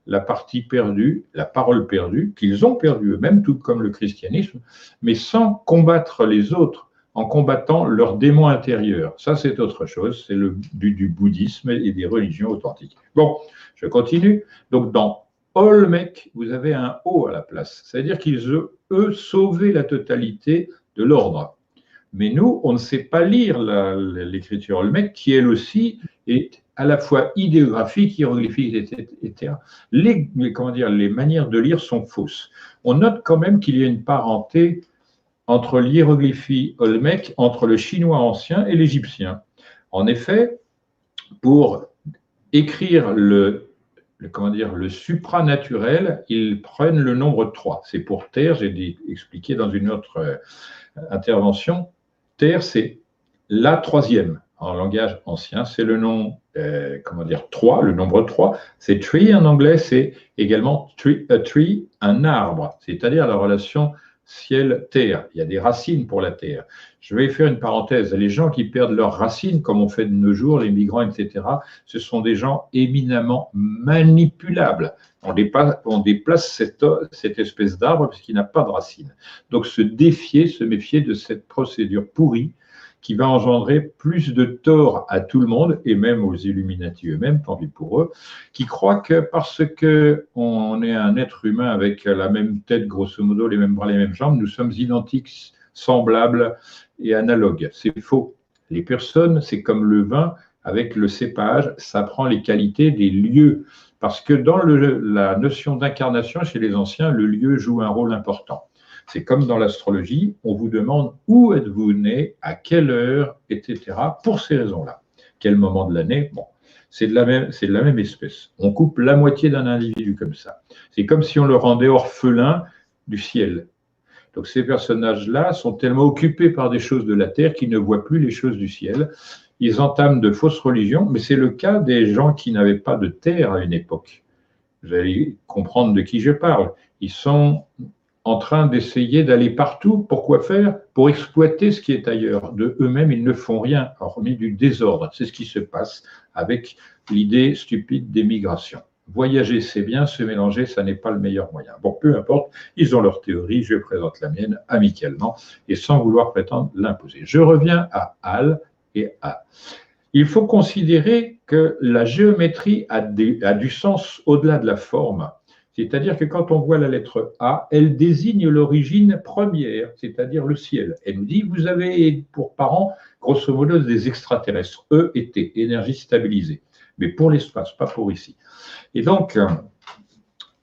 la partie perdue, la parole perdue, qu'ils ont perdue eux-mêmes, tout comme le christianisme, mais sans combattre les autres, en combattant leurs démons intérieurs. Ça, c'est autre chose, c'est le but du bouddhisme et des religions authentiques. Bon, je continue. Donc, dans Olmec, vous avez un O à la place. C'est-à-dire qu'ils, eux, sauvaient la totalité de l'ordre. Mais nous, on ne sait pas lire l'écriture Olmec, qui elle aussi est à la fois idéographique, hiéroglyphique, etc. Les manières de lire sont fausses. On note quand même qu'il y a une parenté entre l'hiérographie Olmec, entre le chinois ancien et l'égyptien. En effet, pour écrire le supranaturel, ils prennent le nombre 3. C'est pour terre, j'ai expliqué dans une autre intervention. Terre, c'est la troisième. En langage ancien, c'est le nom, 3, le nombre 3. C'est tree en anglais, c'est également a tree, un arbre, c'est-à-dire la relation ciel-terre. Il y a des racines pour la terre. Je vais faire une parenthèse. Les gens qui perdent leurs racines, comme on fait de nos jours, les migrants, etc., ce sont des gens éminemment manipulables. On déplace cette espèce d'arbre puisqu'il n'a pas de racines. Donc se méfier de cette procédure pourrie qui va engendrer plus de tort à tout le monde, et même aux Illuminati eux-mêmes, tant pis pour eux, qui croient que parce qu'on est un être humain avec la même tête, grosso modo, les mêmes bras, les mêmes jambes, nous sommes identiques, semblables et analogues. C'est faux. Les personnes, c'est comme le vin, avec le cépage, ça prend les qualités des lieux. Parce que dans la notion d'incarnation chez les anciens, le lieu joue un rôle important. C'est comme dans l'astrologie, on vous demande où êtes-vous né, à quelle heure, etc. pour ces raisons-là. Quel moment de l'année? Bon, c'est de la même espèce. On coupe la moitié d'un individu comme ça. C'est comme si on le rendait orphelin du ciel. Donc ces personnages-là sont tellement occupés par des choses de la terre qu'ils ne voient plus les choses du ciel. Ils entament de fausses religions, mais c'est le cas des gens qui n'avaient pas de terre à une époque. Vous allez comprendre de qui je parle. Ils sont en train d'essayer d'aller partout. Pourquoi faire? Pour exploiter ce qui est ailleurs. De eux-mêmes, ils ne font rien, hormis du désordre. C'est ce qui se passe avec l'idée stupide des migrations. Voyager, c'est bien, se mélanger, ça n'est pas le meilleur moyen. Bon, peu importe, ils ont leur théorie, je présente la mienne amicalement et sans vouloir prétendre l'imposer. Je reviens à Al et A. Il faut considérer que la géométrie a du sens au-delà de la forme. C'est-à-dire que quand on voit la lettre A, elle désigne l'origine première, c'est-à-dire le ciel. Elle nous dit, vous avez pour parents, grosso modo, des extraterrestres, E et T, énergie stabilisée. Mais pour l'espace, pas pour ici. Et donc,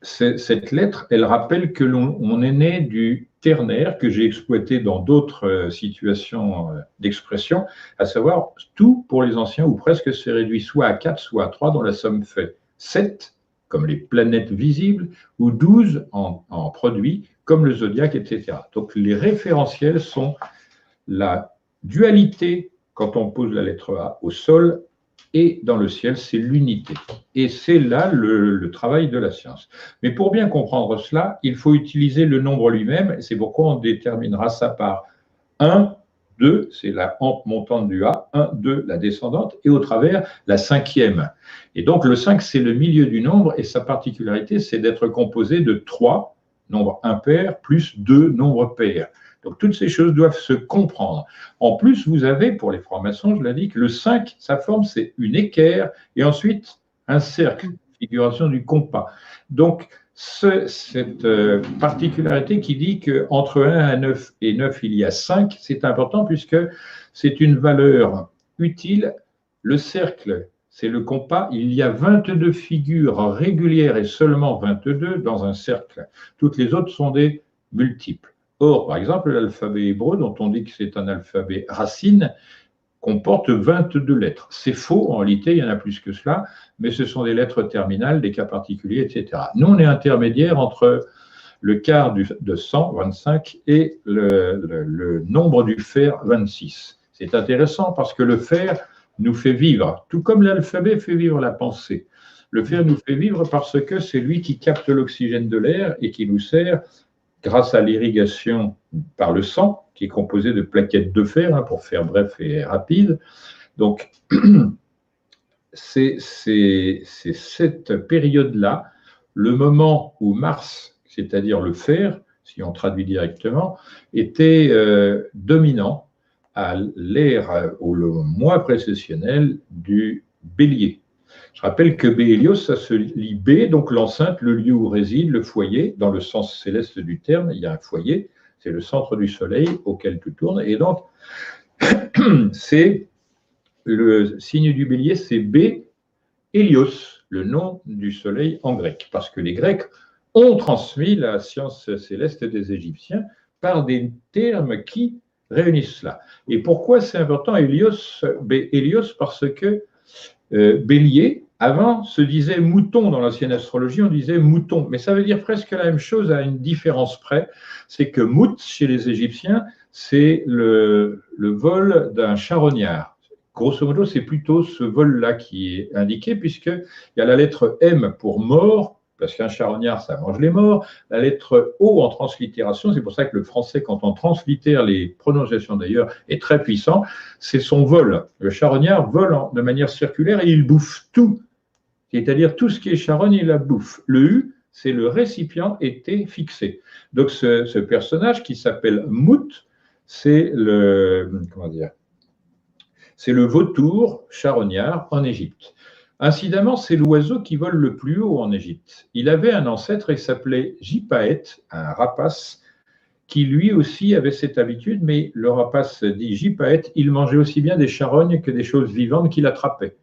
cette lettre, elle rappelle que l'on est né du ternaire que j'ai exploité dans d'autres situations d'expression, à savoir tout pour les anciens, ou presque se réduit soit à 4, soit à 3, dont la somme fait 7, comme les planètes visibles, ou 12 en produits, comme le zodiaque, etc. Donc les référentiels sont la dualité, quand on pose la lettre A au sol, et dans le ciel, c'est l'unité. Et c'est là le travail de la science. Mais pour bien comprendre cela, il faut utiliser le nombre lui-même, et c'est pourquoi on déterminera ça par 1, 2, c'est la hampe montante du A, 1, 2, la descendante, et au travers, la cinquième. Et donc, le 5, c'est le milieu du nombre, et sa particularité, c'est d'être composé de 3 nombres impairs plus 2 nombres pairs. Donc, toutes ces choses doivent se comprendre. En plus, vous avez, pour les francs-maçons, je l'indique, le 5, sa forme, c'est une équerre, et ensuite, un cercle, figuration du compas. Donc, cette particularité qui dit qu'entre 1 à 9 et 9, il y a 5, c'est important puisque c'est une valeur utile. Le cercle, c'est le compas. Il y a 22 figures régulières et seulement 22 dans un cercle. Toutes les autres sont des multiples. Or, par exemple, l'alphabet hébreu, dont on dit que c'est un alphabet racine, comporte 22 lettres. C'est faux, en réalité, il y en a plus que cela, mais ce sont des lettres terminales, des cas particuliers, etc. Nous, on est intermédiaire entre le quart de 100, 25, et le nombre du fer, 26. C'est intéressant parce que le fer nous fait vivre, tout comme l'alphabet fait vivre la pensée. Le fer nous fait vivre parce que c'est lui qui capte l'oxygène de l'air et qui nous sert, grâce à l'irrigation par le sang, qui est composé de plaquettes de fer, pour faire bref et rapide. Donc, c'est cette période-là, le moment où Mars, c'est-à-dire le fer, si on traduit directement, était dominant à l'ère, ou le mois précessionnel du Bélier. Je rappelle que Bélios, ça se lit B, donc l'enceinte, le lieu où réside, le foyer, dans le sens céleste du terme, il y a un foyer, c'est le centre du soleil auquel tout tourne, et donc c'est le signe du bélier, c'est B, Hélios, le nom du soleil en grec, parce que les Grecs ont transmis la science céleste des Égyptiens par des termes qui réunissent cela. Et pourquoi c'est important Hélios, parce que bélier, avant, se disait mouton dans l'ancienne astrologie, on disait mouton. Mais ça veut dire presque la même chose à une différence près. C'est que mout, chez les Égyptiens, c'est le vol d'un charognard. Grosso modo, c'est plutôt ce vol-là qui est indiqué, puisqu'il y a la lettre M pour mort, parce qu'un charognard, ça mange les morts. La lettre O en translittération, c'est pour ça que le français, quand on translittère les prononciations d'ailleurs, est très puissant, c'est son vol. Le charognard vole de manière circulaire et il bouffe tout. C'est-à-dire tout ce qui est charogne, il la bouffe. Le U, c'est le récipient était fixé. Donc ce personnage qui s'appelle Mout, c'est le, comment dire, C'est le vautour charognard en Égypte. Incidemment, c'est l'oiseau qui vole le plus haut en Égypte. Il avait un ancêtre qui s'appelait Gypaète, un rapace, qui lui aussi avait cette habitude, mais le rapace dit Gypaète, il mangeait aussi bien des charognes que des choses vivantes qu'il attrapait.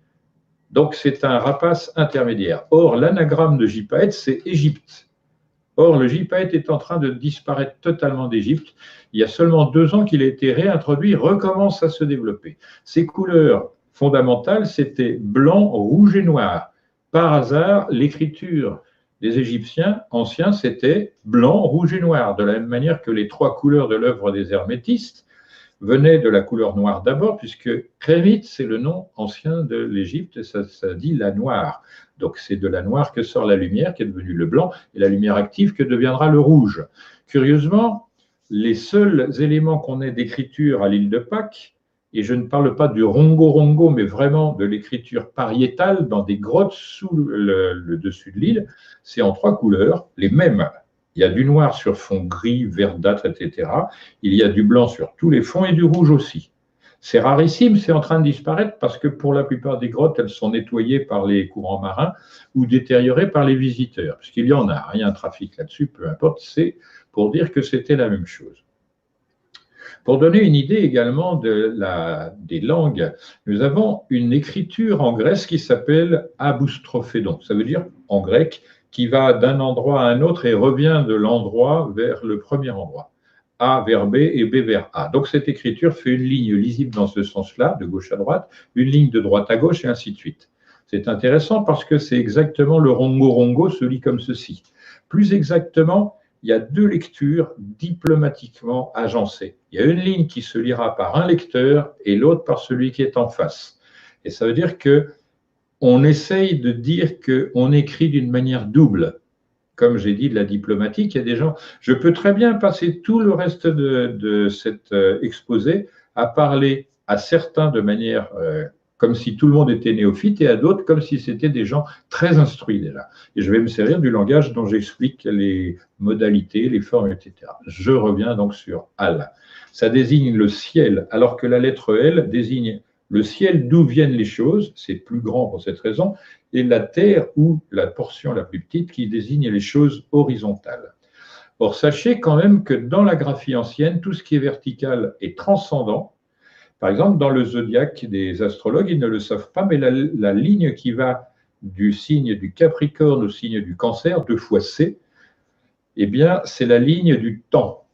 Donc c'est un rapace intermédiaire. Or, l'anagramme de Gypaète, c'est Égypte. Or, le gypaète est en train de disparaître totalement d'Égypte. Il y a seulement 2 ans qu'il a été réintroduit, recommence à se développer. Ses couleurs fondamentales, c'était blanc, rouge et noir. Par hasard, l'écriture des Égyptiens anciens, c'était blanc, rouge et noir, de la même manière que les 3 couleurs de l'œuvre des hermétistes venaient de la couleur noire d'abord, puisque Crémite, c'est le nom ancien de l'Égypte, et ça dit la noire. Donc c'est de la noire que sort la lumière, qui est devenue le blanc, et la lumière active que deviendra le rouge. Curieusement, les seuls éléments qu'on ait d'écriture à l'île de Pâques, et je ne parle pas du rongo-rongo, mais vraiment de l'écriture pariétale dans des grottes sous le dessus de l'île, c'est en 3 couleurs, les mêmes. Il y a du noir sur fond gris, verdâtre, etc. Il y a du blanc sur tous les fonds et du rouge aussi. C'est rarissime, c'est en train de disparaître parce que pour la plupart des grottes, elles sont nettoyées par les courants marins ou détériorées par les visiteurs. Puisqu'il y en a, il y a un trafic là-dessus, peu importe, c'est pour dire que c'était la même chose. Pour donner une idée également des langues, nous avons une écriture en Grèce qui s'appelle aboustrophédon. Ça veut dire, en grec, qui va d'un endroit à un autre et revient de l'endroit vers le premier endroit. A vers B et B vers A. Donc cette écriture fait une ligne lisible dans ce sens-là, de gauche à droite, une ligne de droite à gauche et ainsi de suite. C'est intéressant parce que c'est exactement le rongo-rongo se lit comme ceci. Plus exactement, il y a 2 lectures diplomatiquement agencées. Il y a une ligne qui se lira par un lecteur et l'autre par celui qui est en face. Et ça veut dire qu'on essaye de dire qu'on écrit d'une manière double. Comme j'ai dit, de la diplomatique, il y a des gens… Je peux très bien passer tout le reste de cet exposé à parler à certains de manière comme si tout le monde était néophyte et à d'autres comme si c'était des gens très instruits déjà. Et je vais me servir du langage dont j'explique les modalités, les formes, etc. Je reviens donc sur Al. Ça désigne le ciel, alors que la lettre L désigne le ciel d'où viennent les choses, c'est plus grand pour cette raison, et la terre ou la portion la plus petite qui désigne les choses horizontales. Or, sachez quand même que dans la graphie ancienne, tout ce qui est vertical est transcendant. Par exemple, dans le zodiaque des astrologues, ils ne le savent pas, mais la ligne qui va du signe du Capricorne au signe du Cancer, 2 fois C, eh bien, c'est la ligne du temps.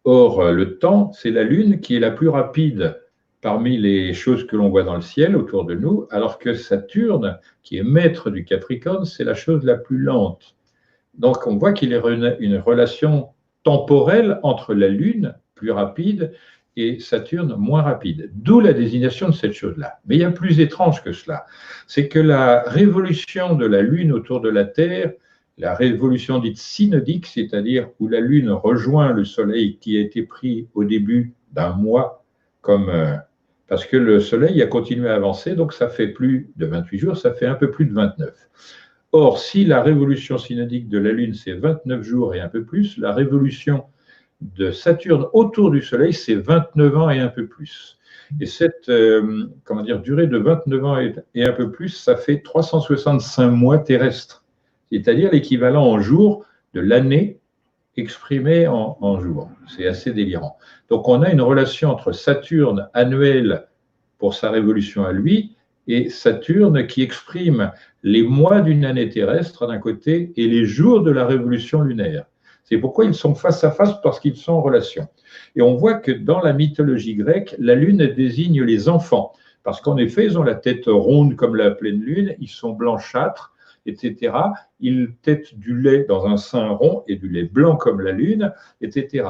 Or, le temps, c'est la Lune qui est la plus rapide parmi les choses que l'on voit dans le ciel autour de nous, alors que Saturne, qui est maître du Capricorne, c'est la chose la plus lente. Donc, on voit qu'il y a une relation temporelle entre la Lune, plus rapide, et Saturne, moins rapide. D'où la désignation de cette chose-là. Mais il y a plus étrange que cela. C'est que la révolution de la Lune autour de la Terre, la révolution dite synodique, c'est-à-dire où la Lune rejoint le Soleil qui a été pris au début d'un mois, parce que le Soleil a continué à avancer, donc ça fait plus de 28 jours, ça fait un peu plus de 29. Or, si la révolution synodique de la Lune, c'est 29 jours et un peu plus, la révolution de Saturne autour du Soleil, c'est 29 ans et un peu plus. Et cette durée de 29 ans et un peu plus, ça fait 365 mois terrestres, c'est-à-dire l'équivalent en jours de l'année exprimée en jours. C'est assez délirant. Donc on a une relation entre Saturne annuel pour sa révolution à lui et Saturne qui exprime les mois d'une année terrestre d'un côté et les jours de la révolution lunaire. C'est pourquoi ils sont face à face, parce qu'ils sont en relation. Et on voit que dans la mythologie grecque, la lune désigne les enfants, parce qu'en effet, ils ont la tête ronde comme la pleine lune, ils sont blanchâtres, etc. Ils têtent du lait dans un sein rond et du lait blanc comme la lune, etc.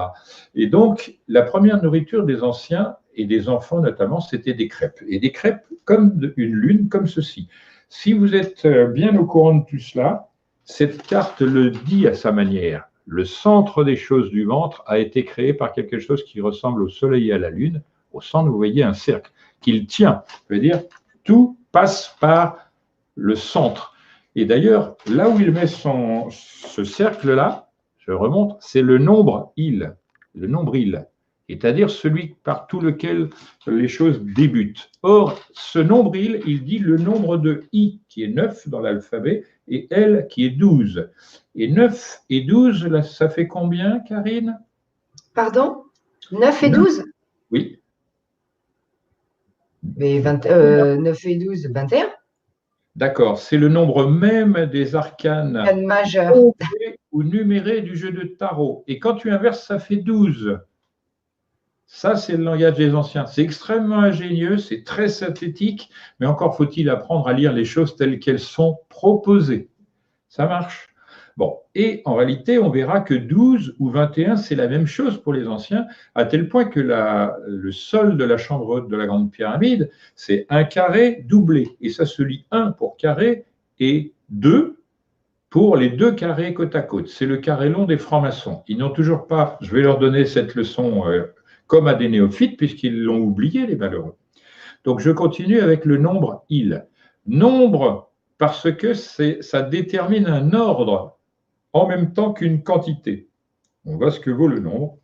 Et donc, la première nourriture des anciens et des enfants notamment, c'était des crêpes. Et des crêpes comme une lune, comme ceci. Si vous êtes bien au courant de tout cela, cette carte le dit à sa manière. Le centre des choses du ventre a été créé par quelque chose qui ressemble au soleil et à la lune. Au centre, vous voyez un cercle qu'il tient. Ça veut dire tout passe par le centre. Et d'ailleurs, là où il met ce cercle-là, je remonte, c'est le nombre il, le nombril. c'est-à-dire celui par tout lequel les choses débutent. Or, ce nombril, il dit le nombre de I, qui est 9 dans l'alphabet, et L, qui est 12. Et 9 et 12, là, ça fait combien, Karine? Pardon? 9 et 12? Oui. Mais 9 et 12, 21? D'accord, c'est le nombre même des arcanes majeur ou numérés du jeu de tarot. Et quand tu inverses, ça fait 12. Ça, c'est le langage des anciens. C'est extrêmement ingénieux, c'est très synthétique, mais encore faut-il apprendre à lire les choses telles qu'elles sont proposées. Ça marche. Bon, et en réalité, on verra que 12 ou 21, c'est la même chose pour les anciens, à tel point que le sol de la chambre haute de la Grande Pyramide, c'est un carré doublé. Et ça se lit 1 pour carré et 2 pour les deux carrés côte à côte. C'est le carré long des francs-maçons. Ils n'ont toujours pas, je vais leur donner cette leçon comme à des néophytes, puisqu'ils l'ont oublié, les malheureux. Donc, je continue avec le nombre il. Nombre, parce que ça détermine un ordre en même temps qu'une quantité. On voit ce que vaut le nombre.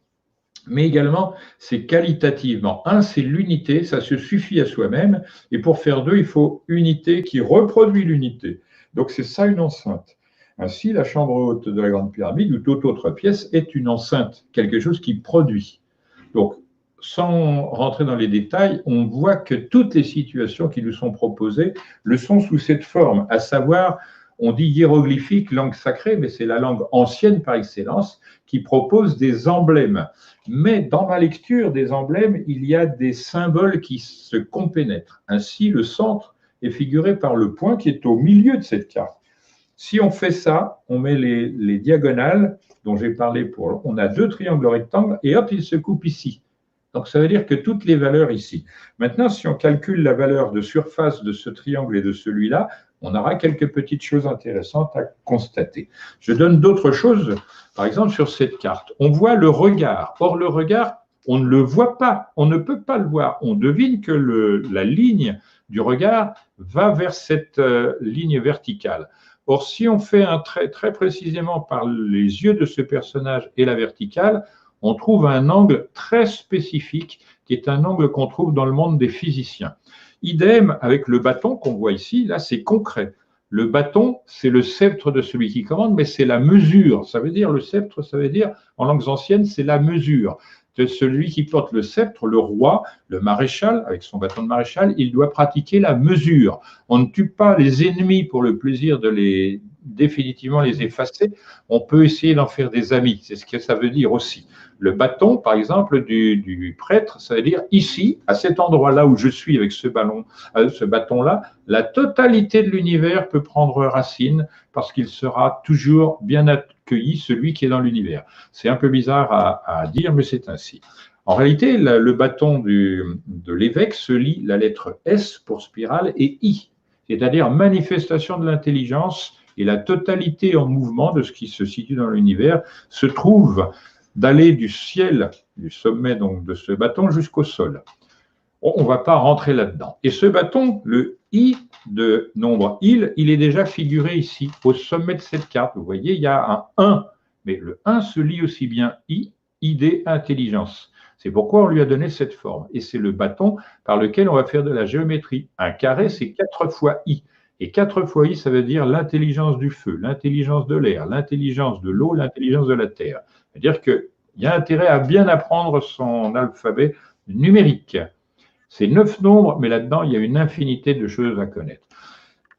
Mais également, c'est qualitativement. Un, c'est l'unité, ça se suffit à soi-même. Et pour faire deux, il faut unité qui reproduit l'unité. Donc, c'est ça une enceinte. Ainsi, la chambre haute de la Grande Pyramide ou toute autre pièce est une enceinte, quelque chose qui produit. Donc, sans rentrer dans les détails, on voit que toutes les situations qui nous sont proposées le sont sous cette forme, à savoir, on dit hiéroglyphique, langue sacrée, mais c'est la langue ancienne par excellence qui propose des emblèmes. Mais dans ma lecture des emblèmes, il y a des symboles qui se compénètrent. Ainsi, le centre est figuré par le point qui est au milieu de cette carte. Si on fait ça, on met les diagonales dont j'ai parlé on a deux triangles rectangles et hop, ils se coupent ici. Donc, ça veut dire que toutes les valeurs ici. Maintenant, si on calcule la valeur de surface de ce triangle et de celui-là, on aura quelques petites choses intéressantes à constater. Je donne d'autres choses, par exemple, sur cette carte. On voit le regard. Or, le regard, on ne le voit pas, on ne peut pas le voir. On devine que la ligne du regard va vers cette ligne verticale. Or, si on fait un trait très précisément par les yeux de ce personnage et la verticale, on trouve un angle très spécifique qui est un angle qu'on trouve dans le monde des physiciens. Idem avec le bâton qu'on voit ici, là c'est concret. Le bâton, c'est le sceptre de celui qui commande, mais c'est la mesure. Ça veut dire, le sceptre, ça veut dire, en langues anciennes, c'est la mesure. De celui qui porte le sceptre, le roi, le maréchal, avec son bâton de maréchal, il doit pratiquer la mesure. On ne tue pas les ennemis pour le plaisir de définitivement les effacer. On peut essayer d'en faire des amis. C'est ce que ça veut dire aussi. Le bâton, par exemple, du prêtre, ça veut dire ici, à cet endroit-là où je suis avec ce bâton-là, la totalité de l'univers peut prendre racine parce qu'il sera toujours bien accueilli, celui qui est dans l'univers. C'est un peu bizarre à dire, mais c'est ainsi. En réalité, le bâton de l'évêque se lit la lettre S pour spirale et I, c'est-à-dire manifestation de l'intelligence, et la totalité en mouvement de ce qui se situe dans l'univers se trouve d'aller du ciel, du sommet donc de ce bâton jusqu'au sol. On ne va pas rentrer là-dedans. Et ce bâton, le I de nombre il est déjà figuré ici, au sommet de cette carte. Vous voyez, il y a un 1, mais le 1 se lit aussi bien I, ID, intelligence. C'est pourquoi on lui a donné cette forme. Et c'est le bâton par lequel on va faire de la géométrie. Un carré, c'est 4 fois I. Et 4 fois I, ça veut dire l'intelligence du feu, l'intelligence de l'air, l'intelligence de l'eau, l'intelligence de la terre. C'est-à-dire qu'il y a intérêt à bien apprendre son alphabet numérique. C'est 9 nombres, mais là-dedans, il y a une infinité de choses à connaître.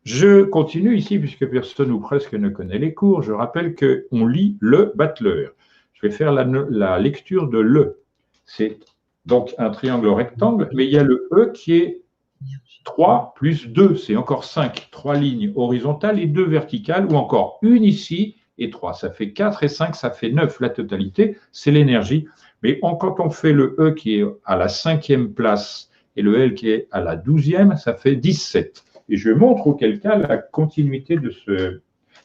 Je continue ici, puisque personne ou presque ne connaît les cours. Je rappelle qu'on lit le battleur. Je vais faire la lecture de le. C'est donc un triangle rectangle, mais il y a le E qui est 3 plus 2, c'est encore 5. 3 lignes horizontales et 2 verticales, ou encore une ici et 3. Ça fait 4 et 5, ça fait 9. La totalité, c'est l'énergie. Mais quand on fait le E qui est à la 5e place et le L qui est à la 12e, ça fait 17. Et je montre auquel cas la continuité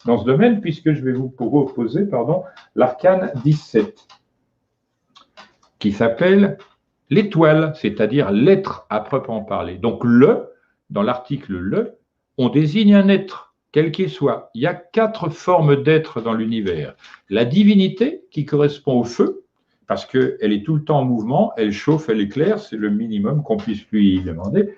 dans ce domaine, puisque je vais vous proposer l'arcane 17, qui s'appelle l'étoile, c'est-à-dire l'être à proprement parler. Donc dans l'article le, on désigne un être, quel qu'il soit. Il y a 4 formes d'être dans l'univers. La divinité, qui correspond au feu, parce qu'elle est tout le temps en mouvement, elle chauffe, elle éclaire, c'est le minimum qu'on puisse lui demander.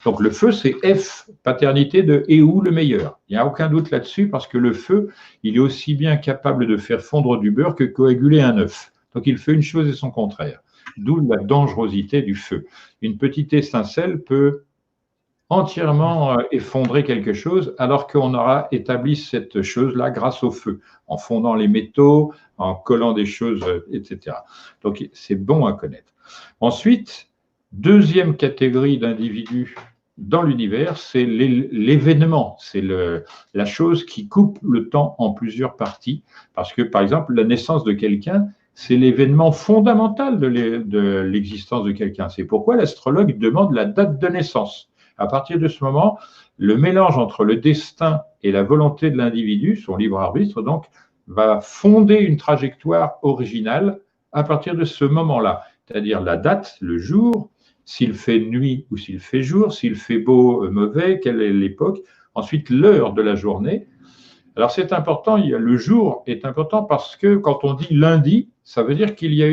Donc le feu, c'est F, paternité de Ehou le meilleur. Il n'y a aucun doute là-dessus, parce que le feu, il est aussi bien capable de faire fondre du beurre que coaguler un œuf. Donc il fait une chose et son contraire. D'où la dangerosité du feu. Une petite étincelle peut entièrement effondrer quelque chose, alors qu'on aura établi cette chose-là grâce au feu, en fondant les métaux, en collant des choses, etc. Donc c'est bon à connaître. Ensuite, deuxième catégorie d'individus dans l'univers, c'est l'événement, c'est la chose qui coupe le temps en plusieurs parties, parce que par exemple, la naissance de quelqu'un, c'est l'événement fondamental de l'existence de quelqu'un. C'est pourquoi l'astrologue demande la date de naissance. À partir de ce moment, le mélange entre le destin et la volonté de l'individu, son libre arbitre, donc, va fonder une trajectoire originale à partir de ce moment-là, c'est-à-dire la date, le jour, s'il fait nuit ou s'il fait jour, s'il fait beau, mauvais, quelle est l'époque, ensuite l'heure de la journée. Alors c'est important, le jour est important parce que quand on dit lundi, ça veut dire qu'il y a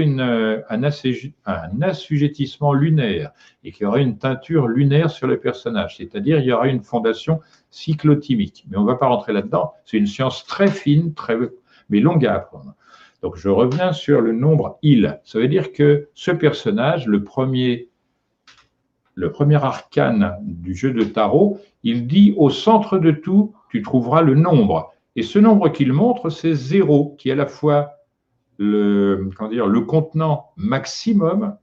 un assujettissement lunaire et qu'il y aura une teinture lunaire sur le personnage, c'est-à-dire il y aura une fondation cyclotimique. Mais on ne va pas rentrer là-dedans, c'est une science très fine, mais longue à apprendre. Donc je reviens sur le nombre il. Ça veut dire que ce personnage, le premier arcane du jeu de tarot, il dit au centre de tout, tu trouveras le nombre. Et ce nombre qu'il montre, c'est 0, qui est à la fois le contenant maximum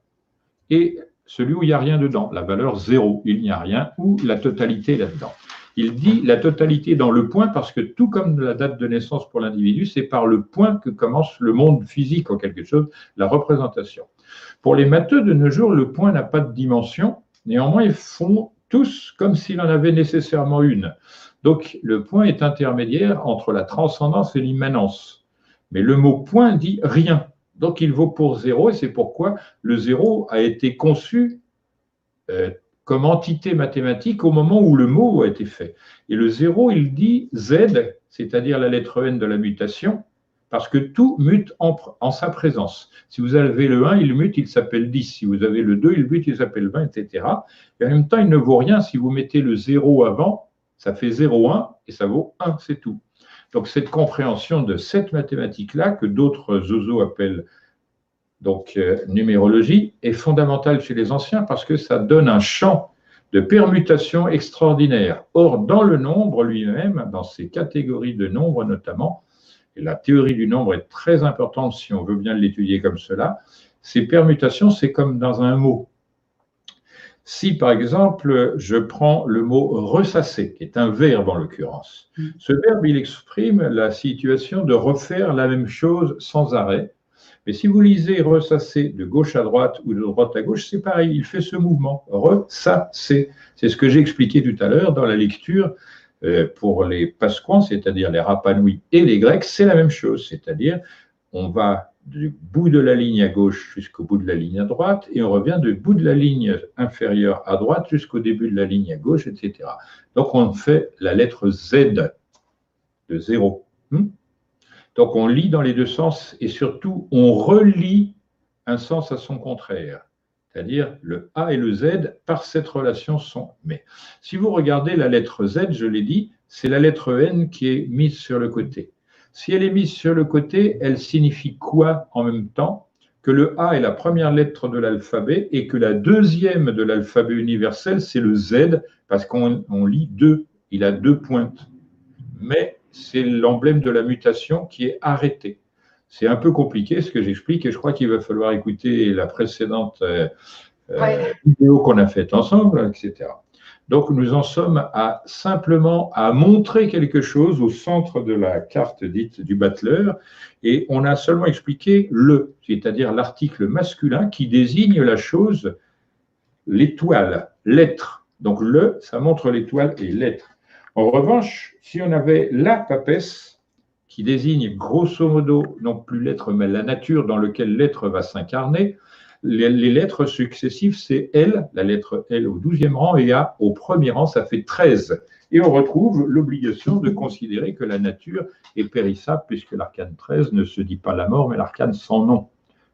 et celui où il n'y a rien dedans, la valeur 0, il n'y a rien, ou la totalité là-dedans. Il dit la totalité dans le point parce que tout comme la date de naissance pour l'individu, c'est par le point que commence le monde physique en quelque chose, la représentation. Pour les matheux de nos jours, le point n'a pas de dimension, néanmoins ils font tous comme s'il en avait nécessairement une. Donc, le point est intermédiaire entre la transcendance et l'immanence. Mais le mot point dit rien. Donc, il vaut pour 0 et c'est pourquoi le 0 a été conçu comme entité mathématique au moment où le mot a été fait. Et le 0, il dit Z, c'est-à-dire la lettre N de la mutation, parce que tout mute en sa présence. Si vous avez le 1, il mute, il s'appelle 10. Si vous avez le 2, il mute, il s'appelle 20, etc. Et en même temps, il ne vaut rien si vous mettez le 0 avant. Ça fait 0,1 et ça vaut 1, c'est tout. Donc, cette compréhension de cette mathématique-là, que d'autres zozos appellent donc numérologie, est fondamentale chez les anciens parce que ça donne un champ de permutation extraordinaire. Or, dans le nombre lui-même, dans ces catégories de nombres notamment, et la théorie du nombre est très importante si on veut bien l'étudier comme cela, ces permutations, c'est comme dans un mot. Si, par exemple, je prends le mot ressasser, qui est un verbe en l'occurrence, ce verbe, il exprime la situation de refaire la même chose sans arrêt. Mais si vous lisez ressasser de gauche à droite ou de droite à gauche, c'est pareil, il fait ce mouvement, ressasser. C'est ce que j'ai expliqué tout à l'heure dans la lecture pour les Pasquans, c'est-à-dire les Rapanouis et les Grecs, c'est la même chose, c'est-à-dire on va du bout de la ligne à gauche jusqu'au bout de la ligne à droite, et on revient du bout de la ligne inférieure à droite jusqu'au début de la ligne à gauche, etc. Donc, on fait la lettre Z de 0. Donc, on lit dans les deux sens, et surtout, on relie un sens à son contraire. C'est-à-dire, le A et le Z, par cette relation, sont mais. Si vous regardez la lettre Z, je l'ai dit, c'est la lettre N qui est mise sur le côté. Si elle est mise sur le côté, elle signifie quoi en même temps? Que le A est la première lettre de l'alphabet et que la deuxième de l'alphabet universel, c'est le Z, parce qu'on lit 2, il a 2 pointes. Mais c'est l'emblème de la mutation qui est arrêté. C'est un peu compliqué ce que j'explique et je crois qu'il va falloir écouter la précédente vidéo qu'on a faite ensemble, etc. Donc, nous en sommes simplement à montrer quelque chose au centre de la carte dite du battleur et on a seulement expliqué le, c'est-à-dire l'article masculin qui désigne la chose, l'étoile, l'être. Donc, le, ça montre l'étoile et l'être. En revanche, si on avait la papesse, qui désigne grosso modo non plus l'être, mais la nature dans laquelle l'être va s'incarner, les lettres successives, c'est L, la lettre L au 12e rang, et A au 1er rang, ça fait 13. Et on retrouve l'obligation de considérer que la nature est périssable, puisque l'arcane 13 ne se dit pas la mort, mais l'arcane sans nom.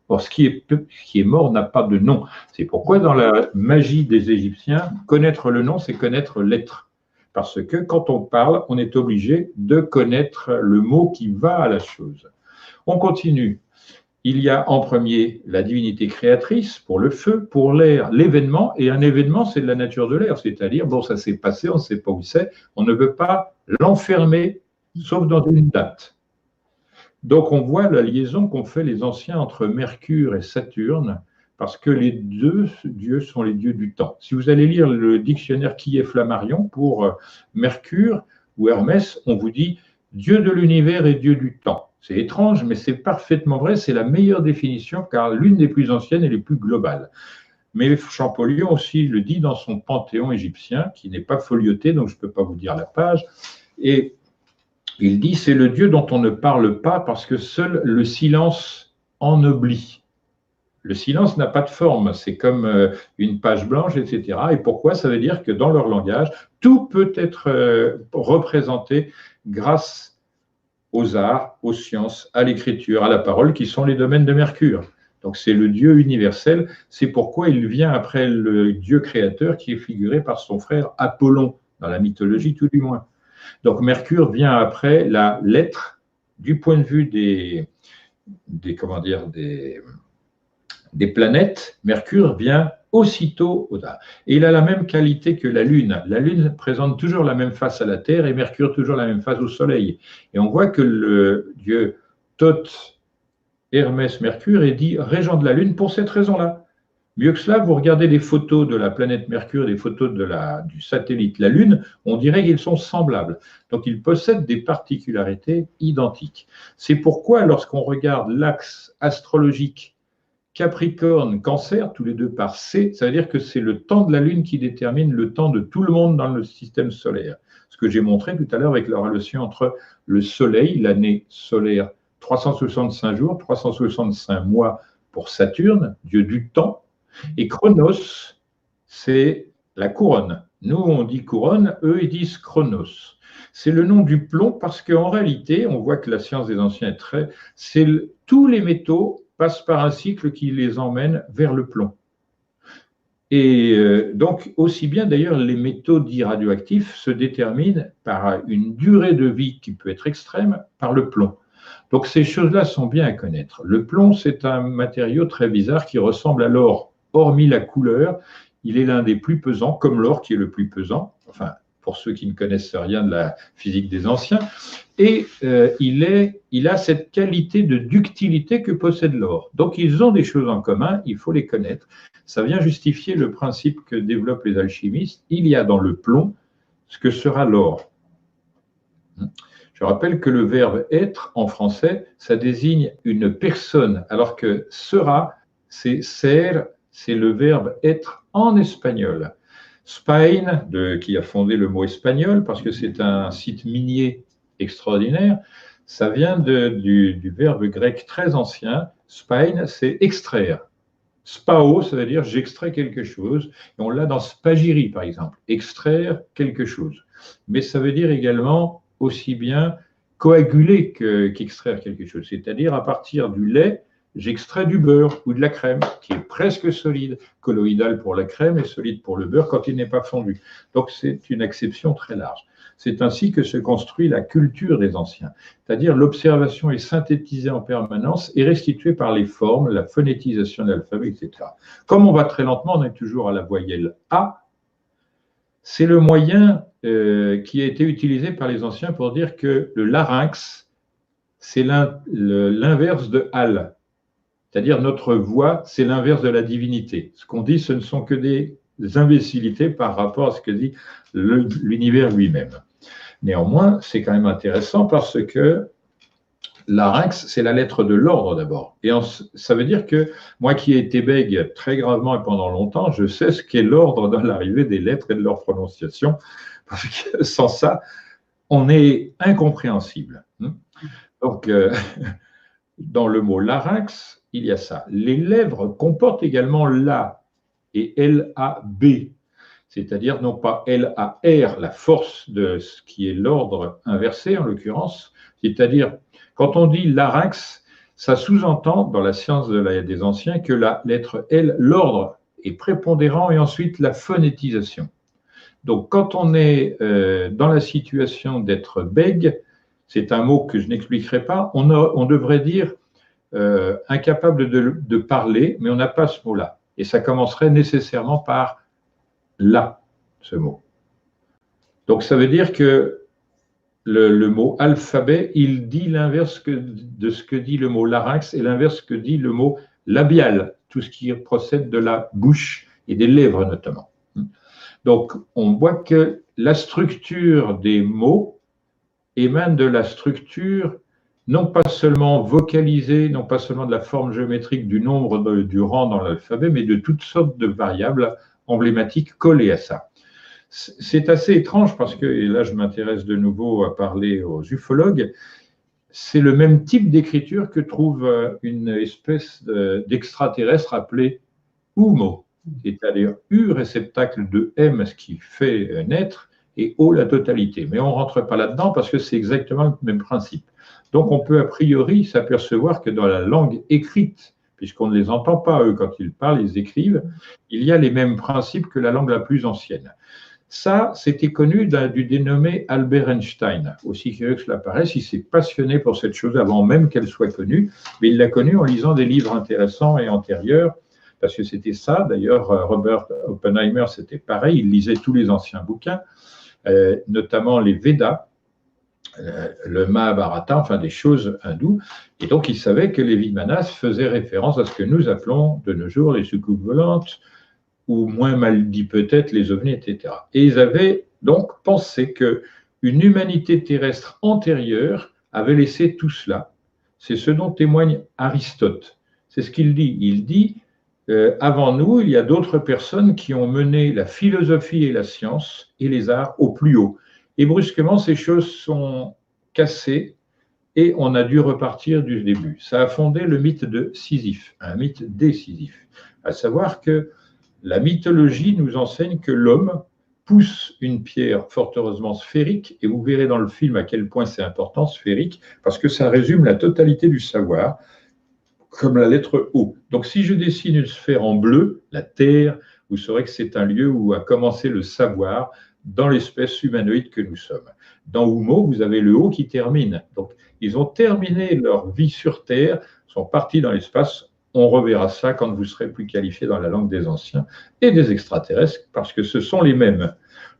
Or, ce qui est mort n'a pas de nom. C'est pourquoi, dans la magie des Égyptiens, connaître le nom, c'est connaître l'être. Parce que quand on parle, on est obligé de connaître le mot qui va à la chose. On continue. Il y a en premier la divinité créatrice pour le feu, pour l'air, l'événement. Et un événement, c'est de la nature de l'air. C'est-à-dire, bon, ça s'est passé, on ne sait pas où c'est. On ne veut pas l'enfermer, sauf dans une date. Donc, on voit la liaison qu'ont fait les anciens entre Mercure et Saturne, parce que les deux dieux sont les dieux du temps. Si vous allez lire le dictionnaire qui est Flammarion pour Mercure ou Hermès, on vous dit Dieu de l'univers et Dieu du temps. C'est étrange, mais c'est parfaitement vrai, c'est la meilleure définition, car l'une des plus anciennes et les plus globales. Mais Champollion aussi le dit dans son Panthéon égyptien, qui n'est pas folioté, donc je ne peux pas vous dire la page, et il dit, c'est le Dieu dont on ne parle pas parce que seul le silence ennoblit. Le silence n'a pas de forme, c'est comme une page blanche, etc. Et pourquoi? Ça veut dire que dans leur langage, tout peut être représenté grâce aux arts, aux sciences, à l'écriture, à la parole, qui sont les domaines de Mercure. Donc c'est le Dieu universel, c'est pourquoi il vient après le Dieu créateur qui est figuré par son frère Apollon, dans la mythologie tout du moins. Donc Mercure vient après la lettre du point de vue des planètes. Mercure vient aussitôt au-delà. Et il a la même qualité que la Lune. La Lune présente toujours la même face à la Terre et Mercure toujours la même face au Soleil. Et on voit que le dieu Thoth, Hermès, Mercure est dit régent de la Lune pour cette raison-là. Mieux que cela, vous regardez des photos de la planète Mercure, des photos du satellite la Lune, on dirait qu'ils sont semblables. Donc, ils possèdent des particularités identiques. C'est pourquoi, lorsqu'on regarde l'axe astrologique Capricorne-Cancer, tous les deux par C, ça veut dire que c'est le temps de la Lune qui détermine le temps de tout le monde dans le système solaire. Ce que j'ai montré tout à l'heure avec la relation entre le Soleil, l'année solaire, 365 jours, 365 mois pour Saturne, dieu du temps, et Chronos, c'est la couronne. Nous, on dit couronne, eux, ils disent Chronos. C'est le nom du plomb parce qu'en réalité, on voit que la science des anciens est très... tous les métaux passent par un cycle qui les emmène vers le plomb. Et donc, aussi bien d'ailleurs, les métaux dits radioactifs se déterminent par une durée de vie qui peut être extrême par le plomb. Donc, ces choses-là sont bien à connaître. Le plomb, c'est un matériau très bizarre qui ressemble à l'or. Hormis la couleur, il est l'un des plus pesants, comme l'or qui est le plus pesant, enfin, pour ceux qui ne connaissent rien de la physique des anciens, et il a cette qualité de ductilité que possède l'or. Donc, ils ont des choses en commun, il faut les connaître. Ça vient justifier le principe que développent les alchimistes. Il y a dans le plomb ce que sera l'or. Je rappelle que le verbe être, en français, ça désigne une personne, alors que sera, c'est ser, c'est le verbe être en espagnol. Spain, qui a fondé le mot espagnol, parce que c'est un site minier extraordinaire, ça vient du verbe grec très ancien. Spain, c'est extraire. Spao, ça veut dire j'extrais quelque chose. Et on l'a dans spagyrie, par exemple, extraire quelque chose. Mais ça veut dire également aussi bien coaguler qu'extraire quelque chose. C'est-à-dire à partir du lait, j'extrais du beurre ou de la crème qui est presque solide, colloïdal pour la crème et solide pour le beurre quand il n'est pas fondu. Donc c'est une acception très large. C'est ainsi que se construit la culture des anciens, c'est-à-dire l'observation est synthétisée en permanence et restituée par les formes, la phonétisation de l'alphabet, etc. Comme on va très lentement, on est toujours à la voyelle A. C'est le moyen qui a été utilisé par les anciens pour dire que le larynx, c'est l'inverse de Al. C'est-à-dire notre voix, c'est l'inverse de la divinité. Ce qu'on dit, ce ne sont que des imbécilités par rapport à ce que dit l'univers lui-même. Néanmoins, c'est quand même intéressant parce que larynx, c'est la lettre de l'ordre d'abord. Et ça veut dire que moi qui ai été bègue très gravement et pendant longtemps, je sais ce qu'est l'ordre dans l'arrivée des lettres et de leur prononciation, parce que sans ça, on est incompréhensible. Donc, dans le mot larynx, il y a ça. Les lèvres comportent également la et LAB, c'est-à-dire non pas LAR, la force de ce qui est l'ordre inversé en l'occurrence, c'est-à-dire quand on dit larynx, Ça sous-entend, dans la science des anciens, que la lettre L, l'ordre est prépondérant et ensuite la phonétisation. Donc, quand on est dans la situation d'être bègue, c'est un mot que je n'expliquerai pas, on devrait dire incapable de parler, mais on n'a pas ce mot-là. Et ça commencerait nécessairement par là, ce mot. Donc, ça veut dire que le mot alphabet, il dit l'inverse de ce que dit le mot larynx et l'inverse que dit le mot labial, tout ce qui procède de la bouche et des lèvres notamment. Donc, on voit que la structure des mots émane de la structure non pas seulement vocalisée, non pas seulement de la forme géométrique du nombre du rang dans l'alphabet, mais de toutes sortes de variables emblématiques collées à ça. C'est assez étrange parce que, et là je m'intéresse de nouveau à parler aux ufologues, c'est le même type d'écriture que trouve une espèce d'extraterrestre appelé Umo, c'est-à-dire U réceptacle de M, ce qui fait naître, et O la totalité. Mais on ne rentre pas là-dedans parce que c'est exactement le même principe. Donc on peut a priori s'apercevoir que dans la langue écrite, puisqu'on ne les entend pas eux quand ils parlent, ils écrivent, il y a les mêmes principes que la langue la plus ancienne. Ça, c'était connu du dénommé Albert Einstein. Aussi curieux que cela paraisse, il s'est passionné pour cette chose avant même qu'elle soit connue, mais il l'a connue en lisant des livres intéressants et antérieurs, parce que c'était ça. D'ailleurs, Robert Oppenheimer, c'était pareil, il lisait tous les anciens bouquins, notamment les Védas, le Mahabharata, enfin des choses hindoues, et donc il savait que les Vimanas faisaient référence à ce que nous appelons de nos jours les soucoupes volantes, ou moins mal dit peut-être les ovnis, etc. Et ils avaient donc pensé qu'une humanité terrestre antérieure avait laissé tout cela. C'est ce dont témoigne Aristote. C'est ce qu'il dit. Il dit, avant nous, il y a d'autres personnes qui ont mené la philosophie et la science et les arts au plus haut. Et brusquement, ces choses sont cassées et on a dû repartir du début. Ça a fondé le mythe de Sisyphe, un mythe décisif, à savoir que la mythologie nous enseigne que l'homme pousse une pierre fort heureusement sphérique, et vous verrez dans le film à quel point c'est important, sphérique, parce que ça résume la totalité du savoir, comme la lettre O. Donc si je dessine une sphère en bleu, la Terre, vous saurez que c'est un lieu où a commencé le savoir dans l'espèce humanoïde que nous sommes. Dans Umo, vous avez le O qui termine. Donc ils ont terminé leur vie sur Terre, sont partis dans l'espace. On reverra ça quand vous serez plus qualifié dans la langue des anciens et des extraterrestres, parce que ce sont les mêmes.